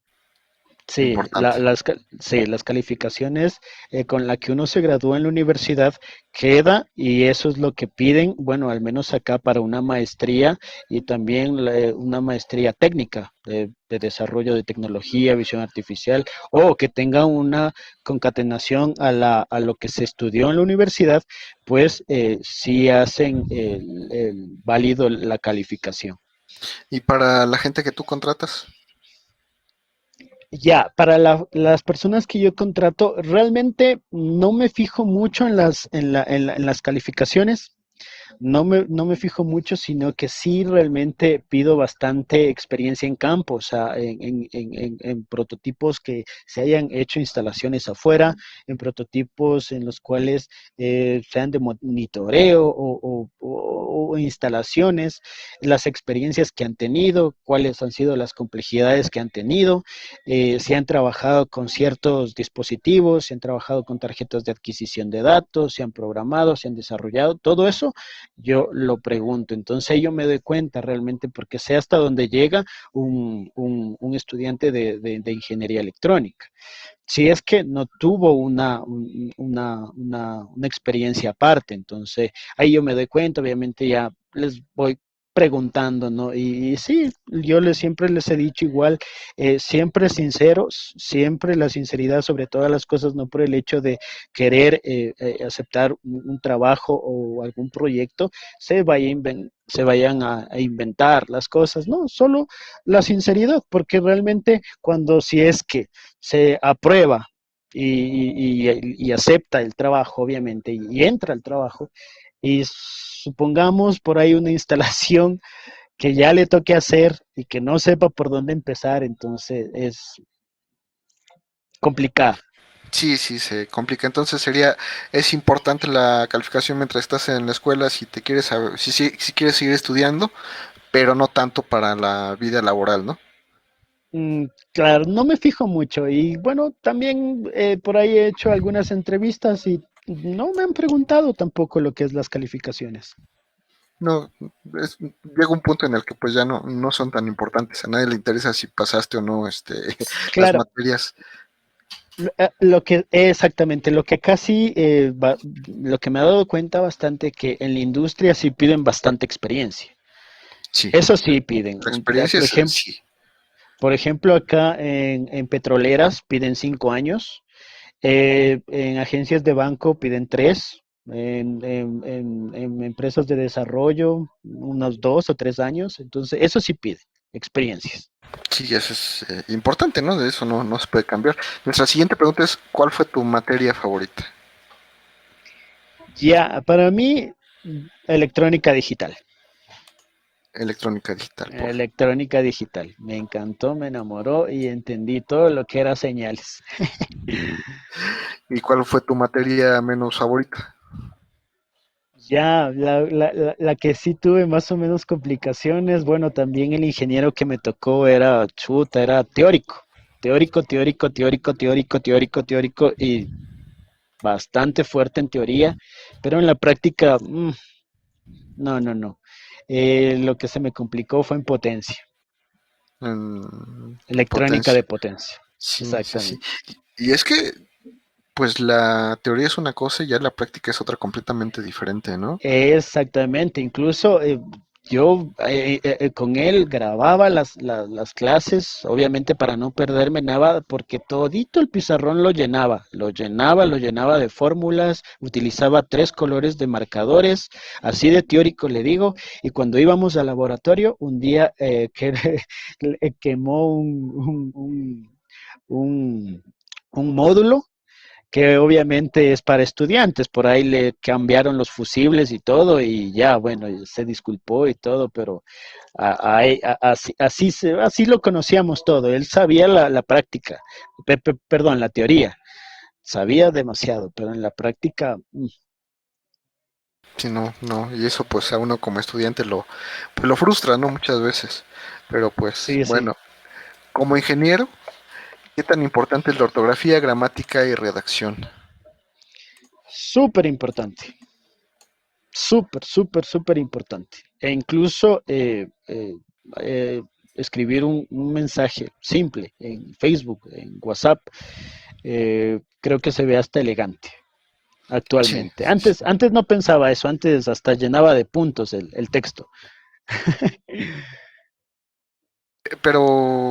B: sí,
A: importante.
B: sí, las calificaciones con las que uno se gradúa en la universidad queda y eso es lo que piden, bueno, al menos acá para una maestría y también una maestría técnica de desarrollo de tecnología, visión artificial o que tenga una concatenación a lo que se estudió en la universidad, pues sí hacen válido la calificación.
A: ¿Y para la gente que tú contratas?
B: Ya, para las personas que yo contrato, realmente no me fijo mucho en las calificaciones, no me fijo mucho, sino que sí realmente pido bastante experiencia en campo, o sea, en prototipos que se hayan hecho instalaciones afuera, en prototipos en los cuales sean de monitoreo o instalaciones, las experiencias que han tenido, cuáles han sido las complejidades que han tenido, si han trabajado con ciertos dispositivos, si han trabajado con tarjetas de adquisición de datos, si han programado, si han desarrollado, todo eso yo lo pregunto. Entonces yo me doy cuenta realmente porque sé hasta dónde llega un estudiante de ingeniería electrónica. Si es que no tuvo una experiencia aparte, entonces ahí yo me doy cuenta, obviamente ya les voy preguntando, ¿no? Y sí, siempre les he dicho igual, siempre sinceros, siempre la sinceridad sobre todas las cosas, no por el hecho de querer aceptar un trabajo o algún proyecto, se vayan a inventar las cosas, no, solo la sinceridad, porque realmente cuando si es que se aprueba y acepta el trabajo, obviamente, y entra al trabajo, y supongamos por ahí una instalación que ya le toque hacer y que no sepa por dónde empezar, entonces es complicado.
A: Sí, sí, se complica. Entonces es importante la calificación mientras estás en la escuela si te quieres, si quieres seguir estudiando, pero no tanto para la vida laboral, ¿no?
B: Claro, no me fijo mucho y bueno, también por ahí he hecho algunas entrevistas y no me han preguntado tampoco lo que es las calificaciones.
A: No, llega un punto en el que pues ya no son tan importantes. A nadie le interesa si pasaste o no las
B: Claro,
A: materias.
B: lo que exactamente, lo que casi, lo que me he dado cuenta bastante que en la industria sí piden bastante experiencia.
A: Sí,
B: Eso sí piden.
A: la experiencia es sí.
B: Por ejemplo, acá en petroleras piden 5 años, en agencias de banco piden 3, en empresas de desarrollo unos 2 o 3 años. Entonces, eso sí piden experiencias.
A: Sí, eso es importante, ¿no? De eso no se puede cambiar. Nuestra siguiente pregunta es, ¿cuál fue tu materia favorita?
B: Ya, para mí, electrónica digital.
A: Electrónica digital, por.
B: Electrónica digital. Me encantó, me enamoró y entendí todo lo que era señales.
A: ¿Y cuál fue tu materia menos favorita?
B: Ya, la que sí tuve más o menos complicaciones, bueno, también el ingeniero que me tocó era chuta, era teórico, teórico, teórico, teórico, teórico, teórico, teórico y bastante fuerte en teoría, pero en la práctica, no, no, no. Lo que se me complicó fue en potencia.
A: en
B: Electrónica
A: potencia.
B: de potencia.
A: Sí, sí, sí.
B: Exactamente.
A: Y es que, pues la teoría es una cosa y ya la práctica es otra completamente diferente, ¿no?
B: Exactamente, incluso yo con él grababa las clases, obviamente para no perderme nada, porque todito el pizarrón lo llenaba de fórmulas, utilizaba 3 colores de marcadores, así de teórico le digo, y cuando íbamos al laboratorio, un día que quemó un, un módulo que obviamente es para estudiantes, por ahí le cambiaron los fusibles y todo y ya, bueno, se disculpó y todo, pero así lo conocíamos todo, él sabía la práctica, perdón, la teoría, sabía demasiado, pero en la práctica,
A: Sí, no, no, y eso pues a uno como estudiante pues lo frustra, ¿no? Muchas veces. Pero pues,
B: sí, sí,
A: bueno, como ingeniero, ¿qué tan importante es la ortografía, gramática y redacción?
B: súper importante, súper importante. E incluso eh, escribir un mensaje simple en Facebook, en WhatsApp, creo que se ve hasta elegante
A: Sí,
B: actualmente.
A: sí, sí.
B: Antes no pensaba eso, antes hasta llenaba de puntos el texto.
A: Pero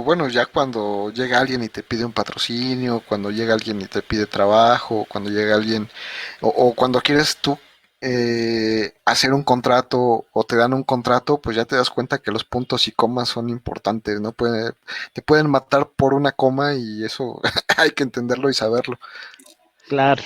A: bueno, ya cuando llega alguien y te pide un patrocinio, cuando llega alguien y te pide trabajo, cuando llega alguien, o cuando quieres tú hacer un contrato o te dan un contrato, pues ya te das cuenta que los puntos y comas son importantes, ¿no? Te pueden matar por una coma y eso hay que entenderlo y saberlo.
B: Claro,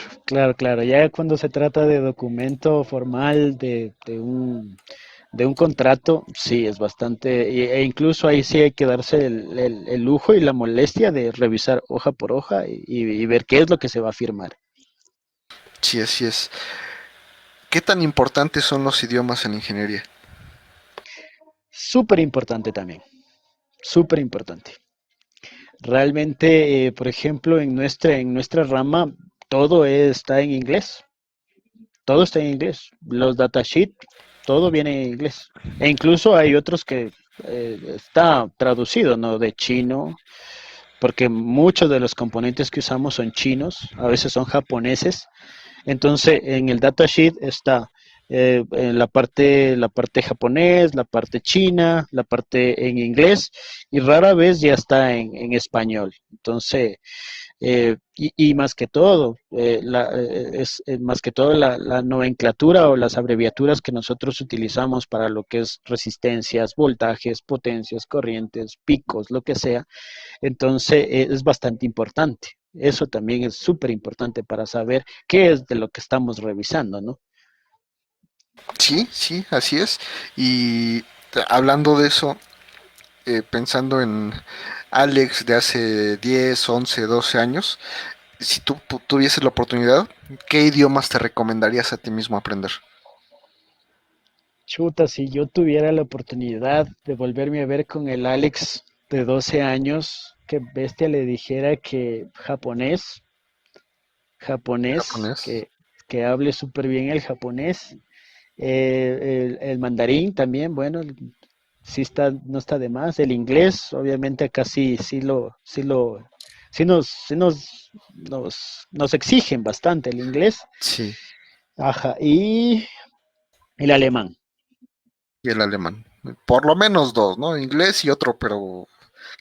B: claro. Ya cuando se trata de documento formal, de un contrato, sí, es bastante, e incluso ahí sí hay que darse el lujo y la molestia de revisar hoja por hoja y ver qué es lo que se va a firmar.
A: Sí, así es. ¿Qué tan importantes son los idiomas en ingeniería?
B: Súper importante también, súper importante. Realmente, por ejemplo, en nuestra rama, todo está en inglés. Todo está en inglés. Los datasheets, todo viene en inglés. E incluso hay otros que está traducido, ¿no? De chino, porque muchos de los componentes que usamos son chinos, a veces son japoneses. Entonces, en el datasheet está en la parte japonés, la parte china, la parte en inglés y rara vez ya está en español. Entonces, y más que todo, más que todo la nomenclatura o las abreviaturas que nosotros utilizamos para lo que es resistencias, voltajes, potencias, corrientes, picos, lo que sea, entonces es bastante importante. Eso también es súper importante para saber qué es de lo que estamos revisando, ¿no?
A: Sí, sí, así es. Y hablando de eso, pensando en Alex de hace 10, 11, 12 años, si tú tuvieses la oportunidad, ¿qué idiomas te recomendarías a ti mismo aprender?
B: Chuta, si yo tuviera la oportunidad de volverme a ver con el Alex de 12 años, que bestia le dijera que japonés,
A: Japonés.
B: que hable súper bien el japonés, el mandarín también, bueno, sí está, no está de más, el inglés, obviamente acá nos exigen bastante el inglés,
A: Sí,
B: ajá, y el alemán.
A: y el alemán. Por lo menos dos, ¿no? Inglés y otro, pero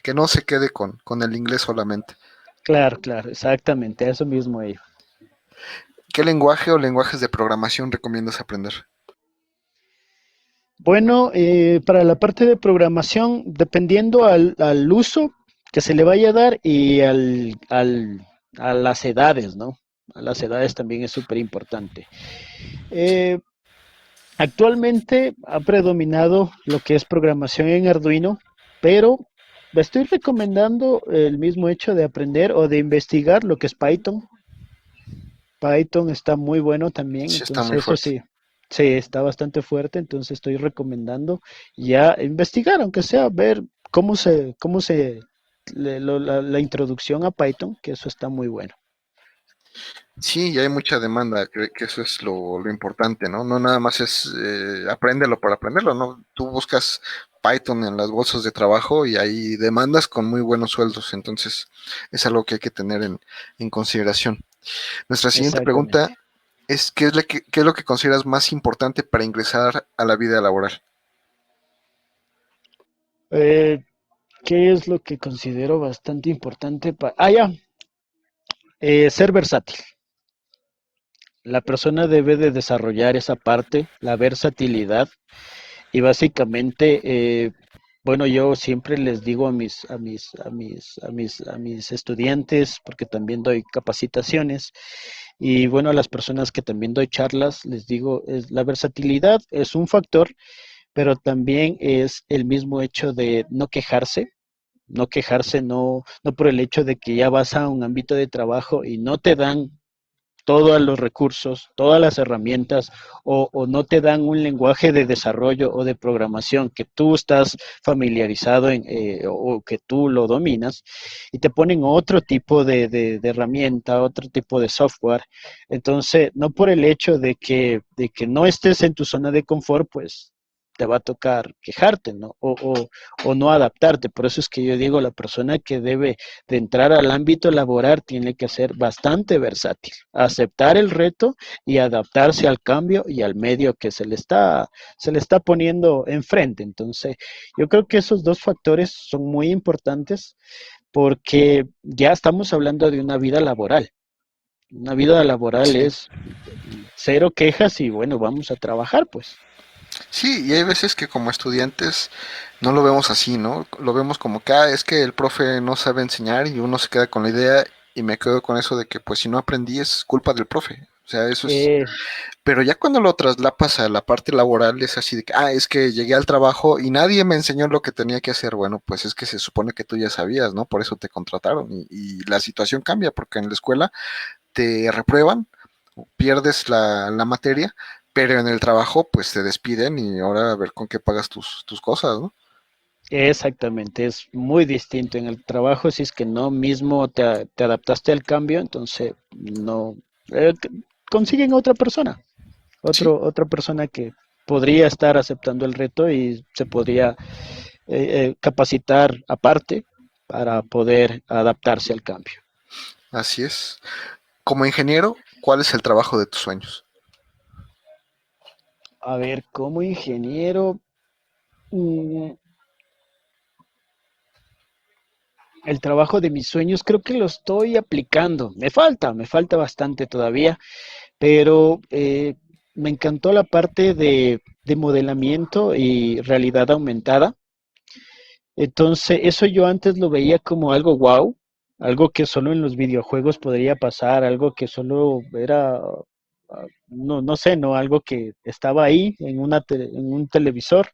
A: que no se quede con el inglés solamente.
B: Claro, exactamente, eso mismo iba.
A: ¿Qué lenguaje o lenguajes de programación recomiendas aprender?
B: Bueno, para la parte de programación, dependiendo al uso que se le vaya a dar y a las edades, ¿no? A las edades también es súper importante. Eh, Actualmente ha predominado lo que es programación en Arduino, pero estoy recomendando el mismo hecho de aprender o de investigar lo que es Python. Python está muy bueno también,
A: Sí, está muy
B: entonces eso
A: fuerte.
B: sí, sí, está bastante fuerte, entonces estoy recomendando ya investigar, aunque sea ver la introducción a Python, que eso está muy bueno.
A: Sí, y hay mucha demanda, que eso es lo importante, ¿no? No nada más es apréndelo para aprenderlo, ¿no? Tú buscas Python en las bolsas de trabajo y hay demandas con muy buenos sueldos, entonces es algo que hay que tener en consideración. Nuestra siguiente
B: Exactamente.
A: pregunta es, ¿qué es lo que consideras más importante para ingresar a la vida laboral?
B: Eh, ¿Qué es lo que considero bastante importante para... Ah, ya, ser versátil. La persona debe de desarrollar esa parte, la versatilidad, y básicamente, bueno, yo siempre les digo a mis estudiantes, porque también doy capacitaciones, y bueno, a las personas que también doy charlas, les digo, la versatilidad es un factor, pero también es el mismo hecho de no quejarse, no por el hecho de que ya vas a un ámbito de trabajo y no te dan todos los recursos, todas las herramientas, o no te dan un lenguaje de desarrollo o de programación que tú estás familiarizado o que tú lo dominas, y te ponen otro tipo de herramienta, otro tipo de software. Entonces, no por el hecho de que no estés en tu zona de confort, pues te va a tocar quejarte, ¿no? O no adaptarte. Por eso es que yo digo, la persona que debe de entrar al ámbito laboral tiene que ser bastante versátil, aceptar el reto y adaptarse al cambio y al medio que se le está poniendo enfrente. Entonces, yo creo que esos dos factores son muy importantes porque ya estamos hablando de una vida laboral. Una vida laboral
A: Sí.
B: es cero quejas y bueno, vamos a trabajar, pues.
A: Sí, y hay veces que como estudiantes no lo vemos así, ¿no? Lo vemos como que, es que el profe no sabe enseñar y uno se queda con la idea y me quedo con eso de que pues si no aprendí es culpa del profe. O sea, eso es.
B: Eh,
A: Pero ya cuando lo traslapas a la parte laboral es así de que, es que llegué al trabajo y nadie me enseñó lo que tenía que hacer. Bueno, pues es que se supone que tú ya sabías, ¿no? Por eso te contrataron y la situación cambia porque en la escuela te reprueban, pierdes la materia, pero en el trabajo pues te despiden y ahora a ver con qué pagas tus cosas, ¿no?
B: Exactamente, es muy distinto en el trabajo si es que no mismo te adaptaste al cambio, entonces no consiguen otra persona,
A: Sí,
B: otra persona que podría estar aceptando el reto y se podría capacitar aparte para poder adaptarse al cambio.
A: así es. Como ingeniero, ¿cuál es el trabajo de tus sueños?
B: A ver, como ingeniero, mm, el trabajo de mis sueños creo que lo estoy aplicando. Me falta bastante todavía, pero me encantó la parte de modelamiento y realidad aumentada. Entonces, eso yo antes lo veía como algo wow, algo que solo en los videojuegos podría pasar, algo que solo era, no, no sé, no, algo que estaba ahí en un televisor,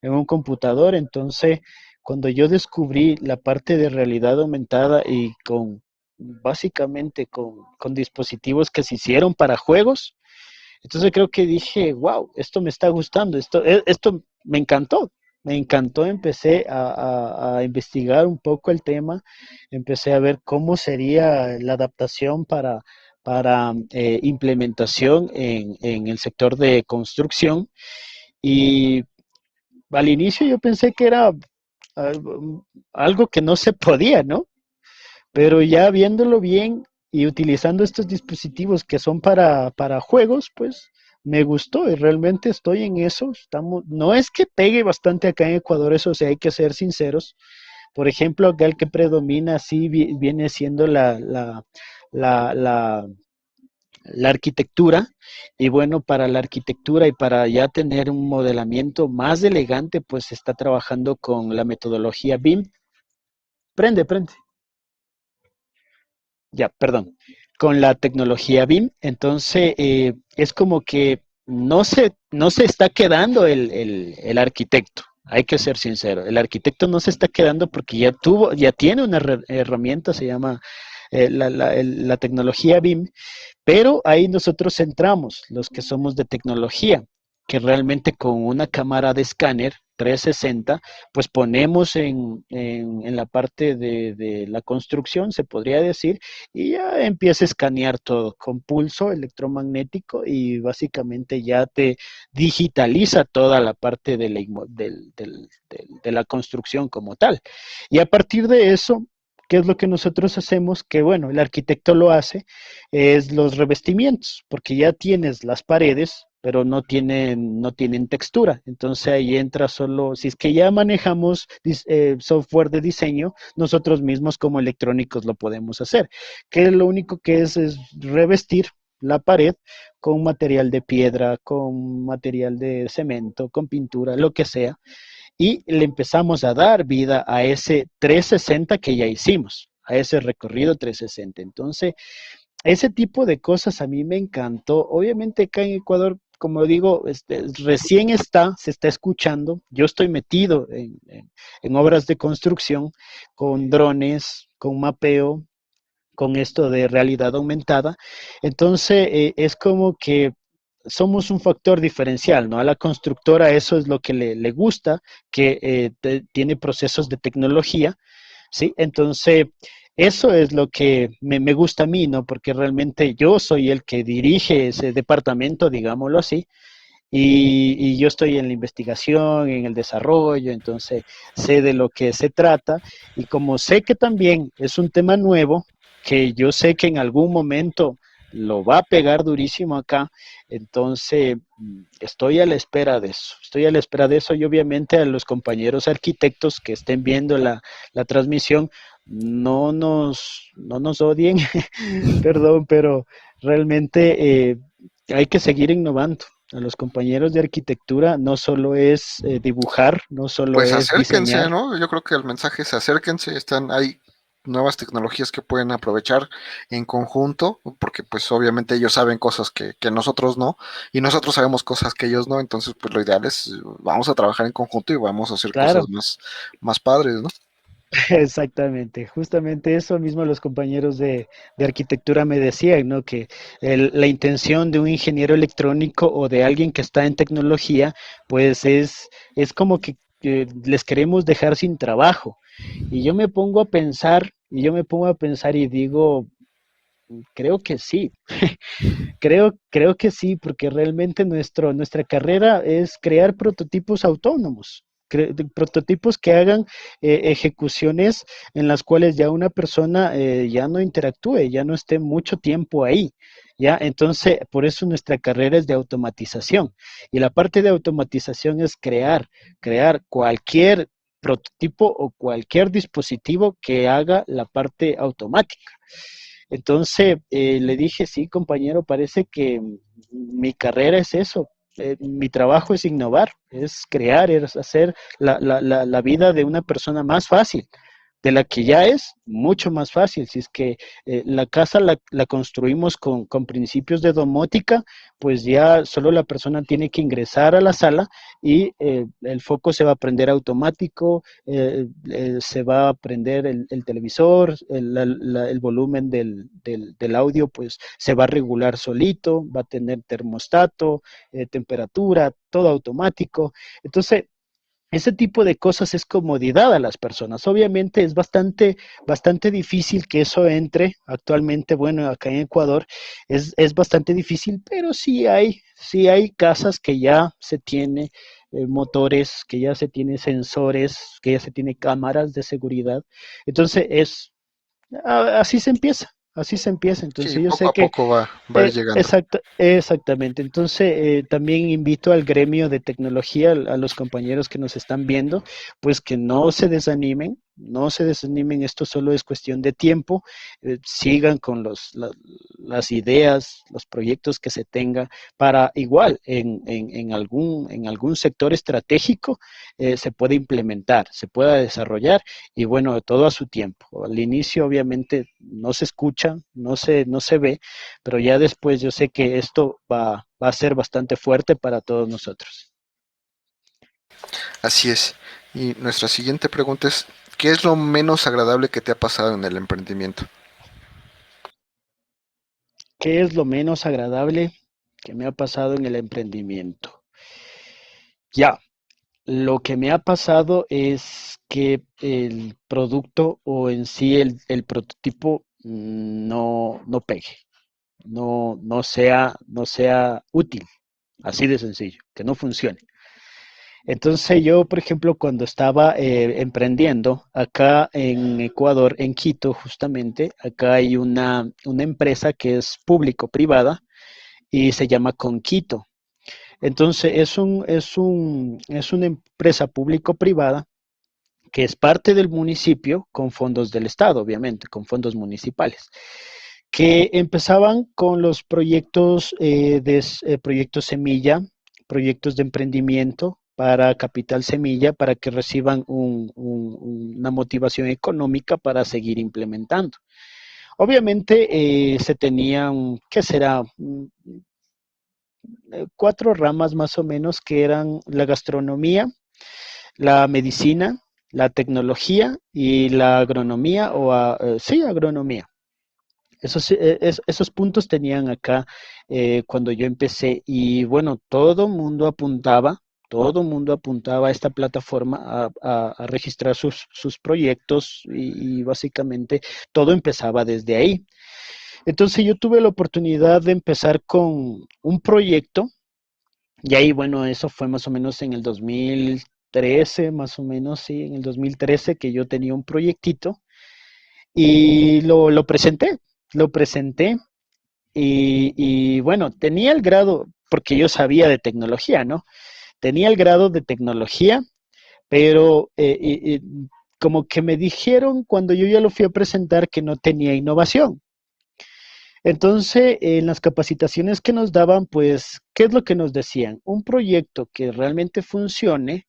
B: en un computador. Entonces, cuando yo descubrí la parte de realidad aumentada y básicamente con dispositivos que se hicieron para juegos, entonces creo que dije, wow, esto me está gustando, esto me encantó, empecé a investigar un poco el tema, empecé a ver cómo sería la adaptación para implementación en el sector de construcción, y al inicio yo pensé que era algo que no se podía, ¿no? Pero ya viéndolo bien y utilizando estos dispositivos que son para juegos, pues me gustó y realmente estoy en eso. No es que pegue bastante acá en Ecuador, eso sí, hay que ser sinceros. Por ejemplo, acá el que predomina sí viene siendo la, la, la arquitectura. Y bueno, para la arquitectura y para ya tener un modelamiento más elegante, pues se está trabajando con la metodología BIM. Prende, prende. Ya, perdón, con la tecnología BIM. Entonces, es como que no se está quedando el arquitecto. Hay que ser sincero, el arquitecto no se está quedando porque ya tiene una herramienta, se llama la tecnología BIM, pero ahí nosotros entramos, los que somos de tecnología, que realmente con una cámara de escáner 360, pues ponemos en la parte de la construcción, se podría decir, y ya empieza a escanear todo con pulso electromagnético y básicamente ya te digitaliza toda la parte de la construcción como tal. Y a partir de eso, ¿qué es lo que nosotros hacemos? Que bueno, el arquitecto lo hace, es los revestimientos, porque ya tienes las paredes, pero no tienen textura. Entonces ahí entra solo, si es que ya manejamos software de diseño, nosotros mismos como electrónicos lo podemos hacer. Que lo único que es revestir la pared con material de piedra, con material de cemento, con pintura, lo que sea, y le empezamos a dar vida a ese 360 que ya hicimos, a ese recorrido 360. Entonces, ese tipo de cosas a mí me encantó. Obviamente acá en Ecuador, como digo, recién se está escuchando. Yo estoy metido en obras de construcción con drones, con mapeo, con esto de realidad aumentada. Entonces, es como que somos un factor diferencial, ¿no? A la constructora eso es lo que le gusta, que tiene procesos de tecnología, ¿sí? Entonces, eso es lo que me gusta a mí, ¿no? Porque realmente yo soy el que dirige ese departamento, digámoslo así, y yo estoy en la investigación, en el desarrollo, entonces sé de lo que se trata y como sé que también es un tema nuevo, que yo sé que en algún momento lo va a pegar durísimo acá, entonces estoy a la espera de eso, estoy a la espera de eso y obviamente a los compañeros arquitectos que estén viendo la transmisión, no nos odien, perdón, pero realmente hay que seguir innovando. A los compañeros de arquitectura no solo es dibujar, no solo
A: Pues
B: es
A: acérquense,
B: diseñar.
A: ¿no? Yo creo que el mensaje es acérquense, hay nuevas tecnologías que pueden aprovechar en conjunto, porque pues obviamente ellos saben cosas que nosotros no, y nosotros sabemos cosas que ellos no, entonces pues lo ideal es vamos a trabajar en conjunto y vamos a hacer cosas
B: Claro,
A: más padres, ¿no?
B: exactamente. Justamente eso mismo los compañeros de arquitectura me decían, ¿no? Que la intención de un ingeniero electrónico o de alguien que está en tecnología, pues es como que les queremos dejar sin trabajo. Y yo me pongo a pensar, y digo, creo que sí. Creo que sí, porque realmente nuestra carrera es crear prototipos autónomos, prototipos que hagan ejecuciones en las cuales ya una persona ya no interactúe, ya no esté mucho tiempo ahí. ¿Ya? Entonces, por eso nuestra carrera es de automatización. Y la parte de automatización es crear cualquier prototipo o cualquier dispositivo que haga la parte automática. Entonces le dije, sí, compañero, parece que mi carrera es eso. Mi trabajo es innovar, es crear, es hacer la vida de una persona más fácil, de la que ya es mucho más fácil. Si es que la casa la construimos con principios de domótica, pues ya solo la persona tiene que ingresar a la sala y el foco se va a prender automático, se va a prender el televisor, el volumen del audio pues se va a regular solito, va a tener termostato, temperatura, todo automático. Entonces, ese tipo de cosas es comodidad a las personas. Obviamente es bastante difícil que eso entre actualmente, bueno, acá en Ecuador es bastante difícil, pero sí hay casas que ya se tiene motores, que ya se tiene sensores, que ya se tiene cámaras de seguridad. Entonces así se empieza, así se empieza.
A: Sí,
B: Entonces yo
A: poco
B: sé
A: a
B: que
A: poco va a ir llegando.
B: exactamente. Entonces, también invito al gremio de tecnología, a los compañeros que nos están viendo, pues que no se desanimen, no se desanimen, esto solo es cuestión de tiempo, sigan con las ideas, los proyectos que se tenga para igual en algún sector estratégico se puede implementar, se pueda desarrollar y bueno, todo a su tiempo. Al inicio obviamente no se escucha, no se ve, pero ya después yo sé que esto va a ser bastante fuerte para todos nosotros.
A: Así es. Y nuestra siguiente pregunta es, ¿qué es lo menos agradable que te ha pasado en el emprendimiento?
B: ¿Qué es lo menos agradable que me ha pasado en el emprendimiento? Ya, lo que me ha pasado es que el producto o en sí el prototipo no pegue, no sea útil, así de sencillo, que no funcione. Entonces yo, por ejemplo, cuando estaba emprendiendo acá en Ecuador, en Quito, justamente, acá hay una empresa que es público-privada y se llama Conquito. Entonces es una empresa público-privada que es parte del municipio con fondos del Estado, obviamente, con fondos municipales, que empezaban con los proyectos proyectos semilla, proyectos de emprendimiento para capital semilla, para que reciban una motivación económica para seguir implementando. Obviamente se tenían, ¿qué será? Cuatro ramas más o menos que eran la gastronomía, la medicina, la tecnología y la agronomía sí, agronomía. Esos puntos tenían acá cuando yo empecé y bueno, todo mundo apuntaba a esta plataforma a registrar sus proyectos y básicamente todo empezaba desde ahí. Entonces yo tuve la oportunidad de empezar con un proyecto y ahí, bueno, eso fue más o menos en el 2013, más o menos, sí, en el 2013 que yo tenía un proyectito y lo presenté y bueno, tenía el grado, porque yo sabía de tecnología, ¿no? Tenía el grado de tecnología, pero como que me dijeron cuando yo ya lo fui a presentar que no tenía innovación. Entonces, en las capacitaciones que nos daban, pues, ¿qué es lo que nos decían? Un proyecto que realmente funcione,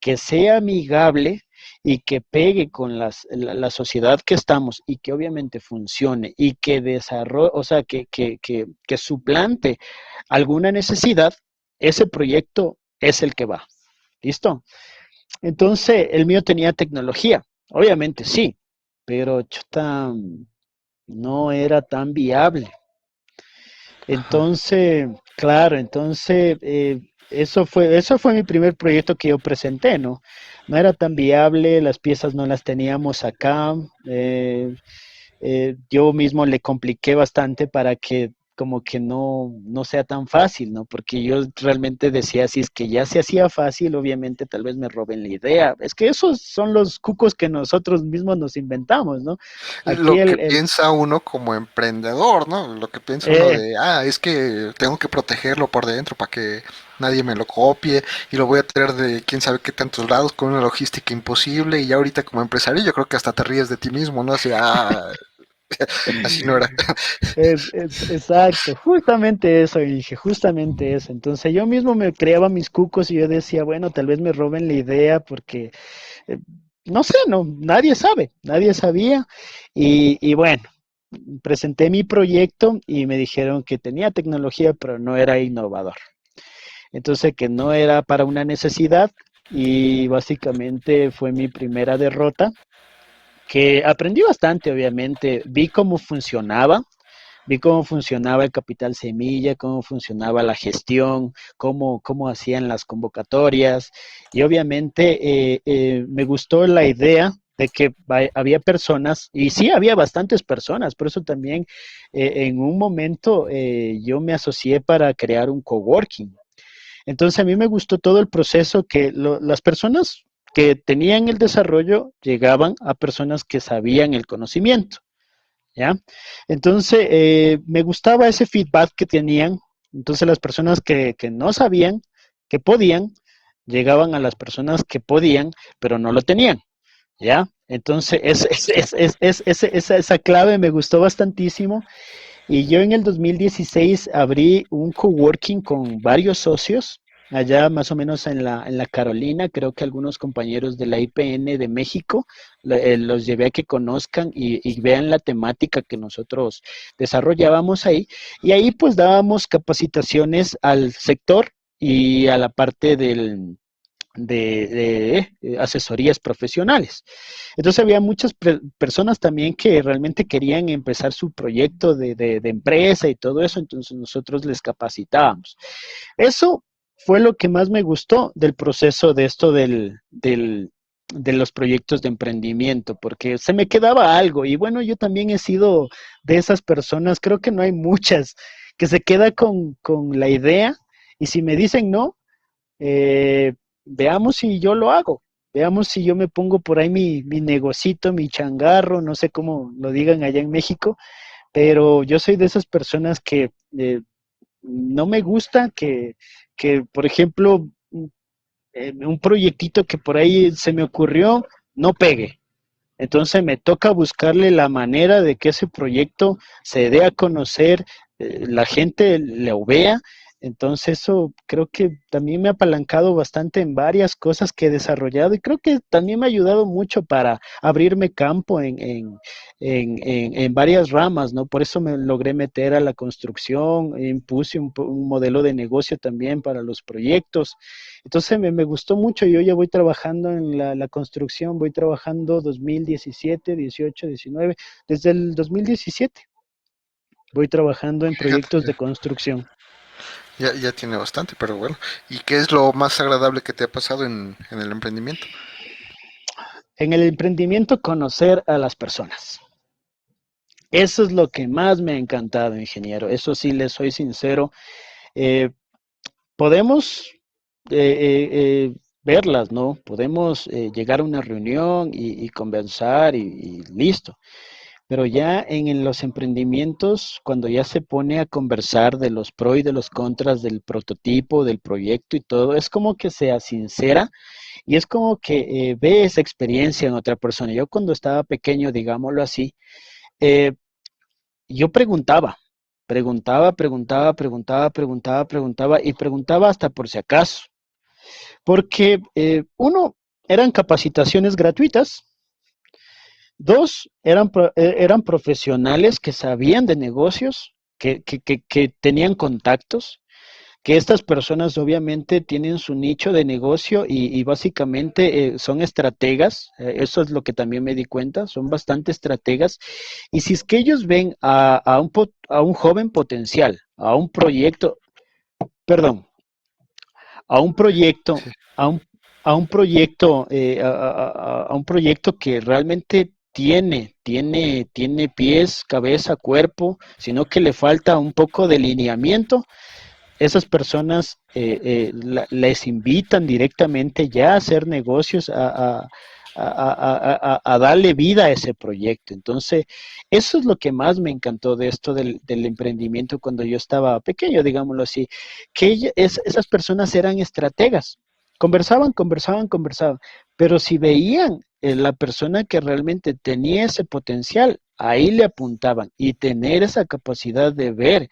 B: que sea amigable y que pegue con la sociedad que estamos y que obviamente funcione y que desarrolle, o sea, que suplante alguna necesidad, ese proyecto es el que va. ¿Listo? Entonces, el mío tenía tecnología, obviamente sí, pero chuta, no era tan viable.
A: Ajá.
B: Entonces, claro, entonces eso fue mi primer proyecto que yo presenté, ¿no? No era tan viable, las piezas no las teníamos acá. Yo mismo le compliqué bastante para que como que no sea tan fácil, ¿no? Porque yo realmente decía, si es que ya se hacía fácil, obviamente tal vez me roben la idea. Es que esos son los cucos que nosotros mismos nos inventamos, ¿no? Aquí
A: Lo que piensa uno como emprendedor, ¿no? Lo que piensa uno
B: eh,
A: de, es que tengo que protegerlo por dentro para que nadie me lo copie y lo voy a traer de quién sabe qué tantos lados con una logística imposible y ya ahorita como empresario yo creo que hasta te ríes de ti mismo, ¿no? Así, así no era.
B: exacto, justamente eso, dije, justamente eso. Entonces yo mismo me creaba mis cucos y yo decía, bueno, tal vez me roben la idea porque, eh, no sé, no, nadie sabe, nadie sabía. Y bueno, presenté mi proyecto y me dijeron que tenía tecnología, pero no era innovador. Entonces que no era para una necesidad y básicamente fue mi primera derrota, que aprendí bastante, obviamente, vi cómo funcionaba el capital semilla, cómo funcionaba la gestión, cómo hacían las convocatorias y obviamente me gustó la idea de que había personas, y sí había bastantes personas, por eso también en un momento yo me asocié para crear un coworking. Entonces a mí me gustó todo el proceso que las personas que tenían el desarrollo llegaban a personas que sabían el conocimiento. ¿Ya? Entonces, me gustaba ese feedback que tenían. Entonces, las personas que no sabían, que podían, llegaban a las personas que podían, pero no lo tenían. ¿Ya? Entonces, esa clave me gustó bastantísimo. Y yo en el 2016 abrí un coworking con varios socios, allá más o menos en la Carolina, creo que algunos compañeros de la IPN de México los llevé a que conozcan y vean la temática que nosotros desarrollábamos ahí. Y ahí pues dábamos capacitaciones al sector y a la parte de asesorías profesionales. Entonces había muchas personas también que realmente querían empezar su proyecto de empresa y todo eso, entonces nosotros les capacitábamos. Eso fue lo que más me gustó del proceso de esto de los proyectos de emprendimiento, porque se me quedaba algo. Y bueno, yo también he sido de esas personas, creo que no hay muchas, que se queda con la idea y si me dicen no, veamos si yo lo hago. Veamos si yo me pongo por ahí mi negocito, mi changarro, no sé cómo lo digan allá en México, pero yo soy de esas personas que no me gusta que por ejemplo, un proyectito que por ahí se me ocurrió no pegue. Entonces me toca buscarle la manera de que ese proyecto se dé a conocer, la gente lo vea. Entonces eso creo que también me ha apalancado bastante en varias cosas que he desarrollado y creo que también me ha ayudado mucho para abrirme campo en varias ramas, ¿no? Por eso me logré meter a la construcción, impuse un modelo de negocio también para los proyectos. Entonces me gustó mucho, yo ya voy trabajando en la construcción, voy trabajando 2017, 18, 19, desde el 2017 voy trabajando en
A: Fíjate
B: proyectos
A: que
B: de construcción.
A: ya tiene bastante, pero bueno. ¿Y qué es lo más agradable que te ha pasado en el emprendimiento?
B: En el emprendimiento, conocer a las personas. Eso es lo que más me ha encantado, ingeniero. Eso sí, les soy sincero. Eh, podemos verlas, ¿no? Podemos llegar a una reunión y conversar y listo. Pero ya en los emprendimientos, cuando ya se pone a conversar de los pros y de los contras del prototipo, del proyecto y todo, es como que sea sincera y es como que ve esa experiencia en otra persona. Yo cuando estaba pequeño, digámoslo así, eh, yo preguntaba y preguntaba hasta por si acaso, porque uno, eran capacitaciones gratuitas. Dos, eran profesionales que sabían de negocios, que tenían contactos, que estas personas obviamente tienen su nicho de negocio y básicamente son estrategas, eso es lo que también me di cuenta, son bastante estrategas, y si es que ellos ven a un joven potencial, a un proyecto, perdón, a un proyecto,
A: Sí.
B: a un, a un proyecto, a un proyecto que realmente tiene pies, cabeza, cuerpo, sino que le falta un poco de lineamiento, esas personas les invitan directamente ya a hacer negocios, a darle vida a ese proyecto. Entonces, eso es lo que más me encantó de esto del emprendimiento cuando yo estaba pequeño, digámoslo así, que esas personas eran estrategas. Conversaban, pero si veían la persona que realmente tenía ese potencial, ahí le apuntaban y tener esa capacidad de ver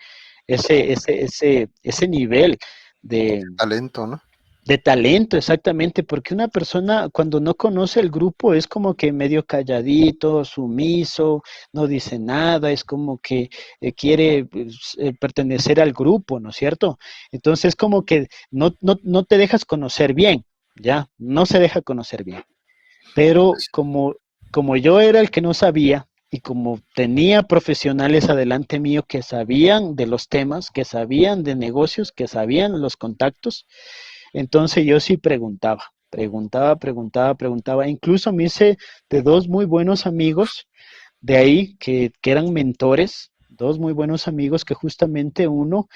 B: ese nivel de,
A: Talento, ¿no?
B: de talento, exactamente, porque una persona cuando no conoce el grupo es como que medio calladito, sumiso, no dice nada, es como que quiere pues, pertenecer al grupo, ¿no es cierto? Entonces como que no te dejas conocer bien, ya, no se deja conocer bien. Pero como yo era el que no sabía y como tenía profesionales adelante mío que sabían de los temas, que sabían de negocios, que sabían los contactos, entonces yo sí preguntaba. Incluso me hice de dos muy buenos amigos de ahí que eran mentores, dos muy buenos amigos que justamente uno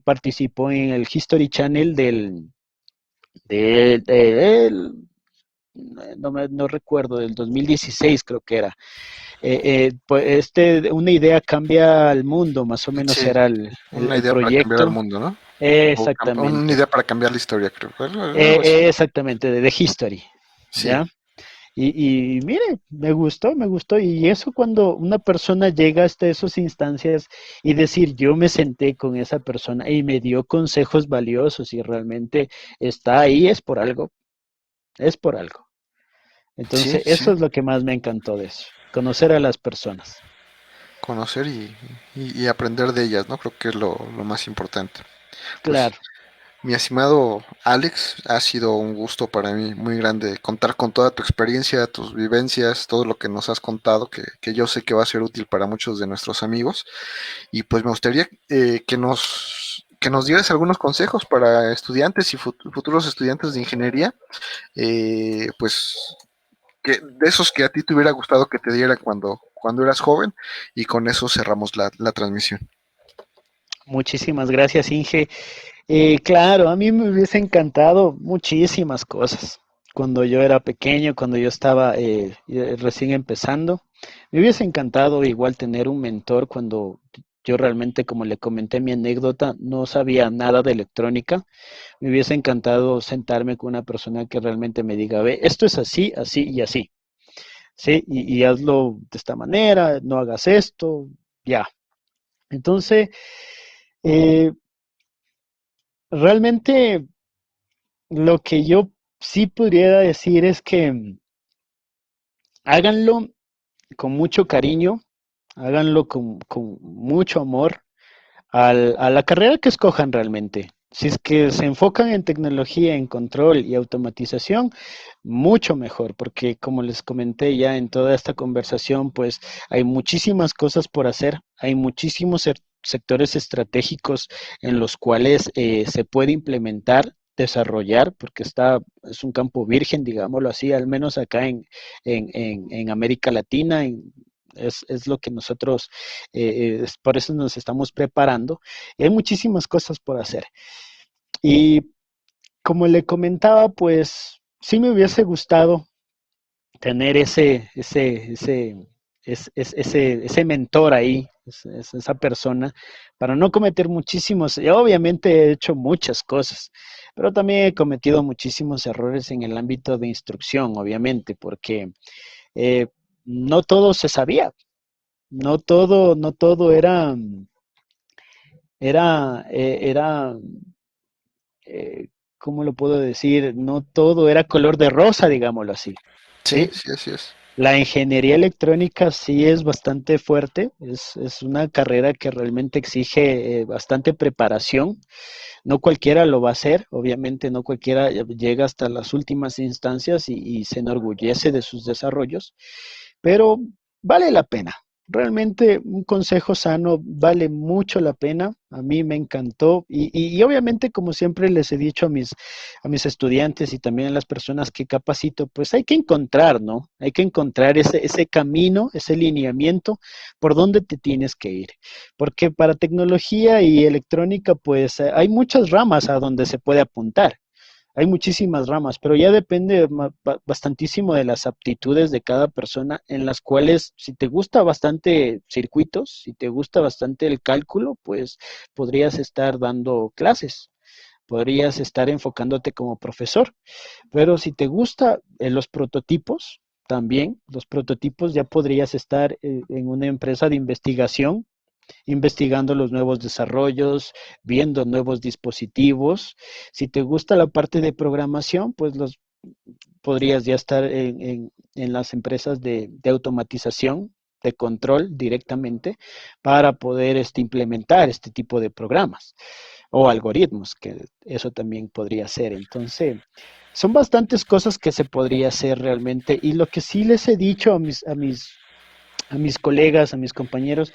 B: participó en el History Channel del no recuerdo, del 2016 creo que era. Pues una idea cambia al mundo, más o menos
A: Sí,
B: era
A: una
B: el
A: idea para cambiar el
B: proyecto.
A: mundo, ¿no? Una
B: Exactamente,
A: idea para cambiar la historia, creo. Algo así.
B: exactamente, de History,
A: Sí,
B: ¿ya? Y mire, me gustó, y eso cuando una persona llega hasta esas instancias y decir, yo me senté con esa persona y me dio consejos valiosos y realmente está ahí, es por algo, es por algo.
A: sí,
B: Entonces,
A: sí.
B: eso es lo que más me encantó de eso, conocer a las personas.
A: Conocer y aprender de ellas, ¿no? Creo que es lo más importante. Pues,
B: Claro,
A: mi estimado Alex, ha sido un gusto para mí muy grande contar con toda tu experiencia, tus vivencias, todo lo que nos has contado, que yo sé que va a ser útil para muchos de nuestros amigos. Y pues me gustaría que nos que nos dieras algunos consejos para estudiantes y futuros estudiantes de ingeniería, pues de esos que a ti te hubiera gustado que te diera cuando eras joven, y con eso cerramos la transmisión.
B: Muchísimas gracias, Inge. Claro, a mí me hubiese encantado muchísimas cosas. Cuando yo era pequeño, cuando yo estaba recién empezando, me hubiese encantado igual tener un mentor cuando yo realmente, como le comenté mi anécdota, no sabía nada de electrónica. Me hubiese encantado sentarme con una persona que realmente me diga, ve, esto es así, así y así, ¿sí? Y hazlo de esta manera, no hagas esto, ya. Entonces, eh, realmente lo que yo sí pudiera decir es que háganlo con mucho cariño, háganlo con mucho amor a la carrera que escojan realmente. Si es que se enfocan en tecnología, en control y automatización, mucho mejor, porque como les comenté ya en toda esta conversación, pues hay muchísimas cosas por hacer, hay muchísimos sectores estratégicos en los cuales se puede implementar, desarrollar, porque es un campo virgen, digámoslo así, al menos acá en América Latina, es lo que nosotros, por eso nos estamos preparando. Y hay muchísimas cosas por hacer. Y como le comentaba, pues sí me hubiese gustado tener ese mentor ahí, esa persona, para no cometer muchísimos, y obviamente he hecho muchas cosas, pero también he cometido muchísimos errores en el ámbito de instrucción, obviamente, porque eh, no todo se sabía, no todo era, ¿cómo lo puedo decir? No todo era color de rosa, digámoslo así,
A: Sí,
B: ¿sí?
A: sí, así es.
B: La ingeniería electrónica sí es bastante fuerte, es una carrera que realmente exige bastante preparación. No cualquiera lo va a hacer, obviamente no cualquiera llega hasta las últimas instancias y se enorgullece de sus desarrollos, pero vale la pena. Realmente un consejo sano vale mucho la pena. A mí me encantó y obviamente como siempre les he dicho a mis estudiantes y también a las personas que capacito, pues hay que encontrar, ¿no? Hay que encontrar ese camino, ese lineamiento por donde te tienes que ir. Porque para tecnología y electrónica, pues hay muchas ramas a donde se puede apuntar. Hay muchísimas ramas, pero ya depende bastantísimo de las aptitudes de cada persona, en las cuales si te gusta bastante circuitos, si te gusta bastante el cálculo, pues podrías estar dando clases, podrías estar enfocándote como profesor. Pero si te gusta los prototipos, también los prototipos ya podrías estar en una empresa de investigación investigando los nuevos desarrollos, viendo nuevos dispositivos. Si te gusta la parte de programación, pues los podrías ya estar en las empresas de automatización, de control directamente, para poder implementar este tipo de programas o algoritmos, que eso también podría ser. Entonces, son bastantes cosas que se podría hacer realmente. Y lo que sí les he dicho a mis colegas, a mis compañeros,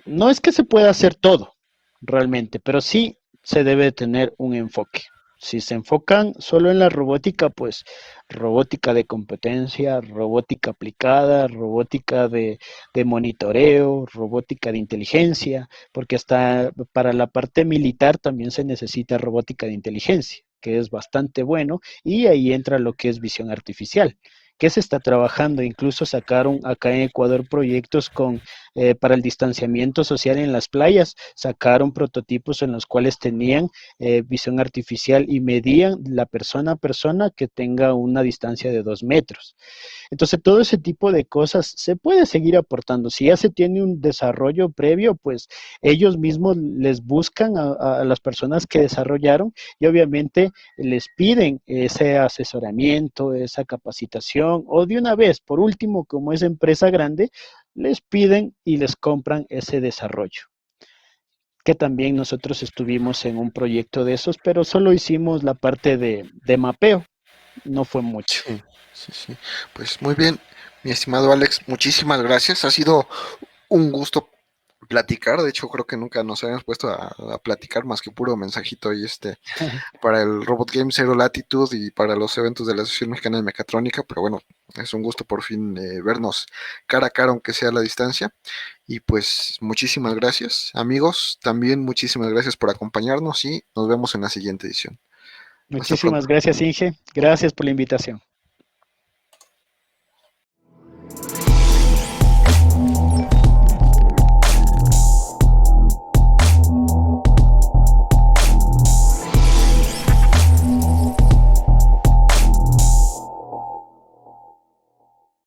B: no es que se pueda hacer todo realmente, pero sí se debe tener un enfoque. Si se enfocan solo en la robótica, pues robótica de competencia, robótica aplicada, robótica de monitoreo, robótica de inteligencia, porque hasta para la parte militar también se necesita robótica de inteligencia, que es bastante bueno, y ahí entra lo que es visión artificial. ¿Qué se está trabajando? Incluso sacaron acá en Ecuador proyectos para el distanciamiento social en las playas, sacaron prototipos en los cuales tenían visión artificial y medían la persona a persona que tenga una distancia de 2 metros. Entonces, todo ese tipo de cosas se puede seguir aportando. Si ya se tiene un desarrollo previo, pues ellos mismos les buscan a las personas que desarrollaron y obviamente les piden ese asesoramiento, esa capacitación o de una vez, por último, como es empresa grande, les piden y les compran ese desarrollo. Que también nosotros estuvimos en un proyecto de esos, pero solo hicimos la parte de mapeo, no fue mucho.
A: Sí, sí, sí. Pues muy bien, mi estimado Alex, muchísimas gracias. Ha sido un gusto platicar. De hecho, creo que nunca nos habíamos puesto a platicar más que puro mensajito y para el Robot Game Zero Latitude y para los eventos de la Asociación Mexicana de Mecatrónica, pero bueno, es un gusto por fin vernos cara a cara, aunque sea a la distancia. Y pues muchísimas gracias, amigos. También muchísimas gracias por acompañarnos y nos vemos en la siguiente edición. Hasta
B: Muchísimas
A: pronto.
B: gracias, Inge. Gracias por la invitación.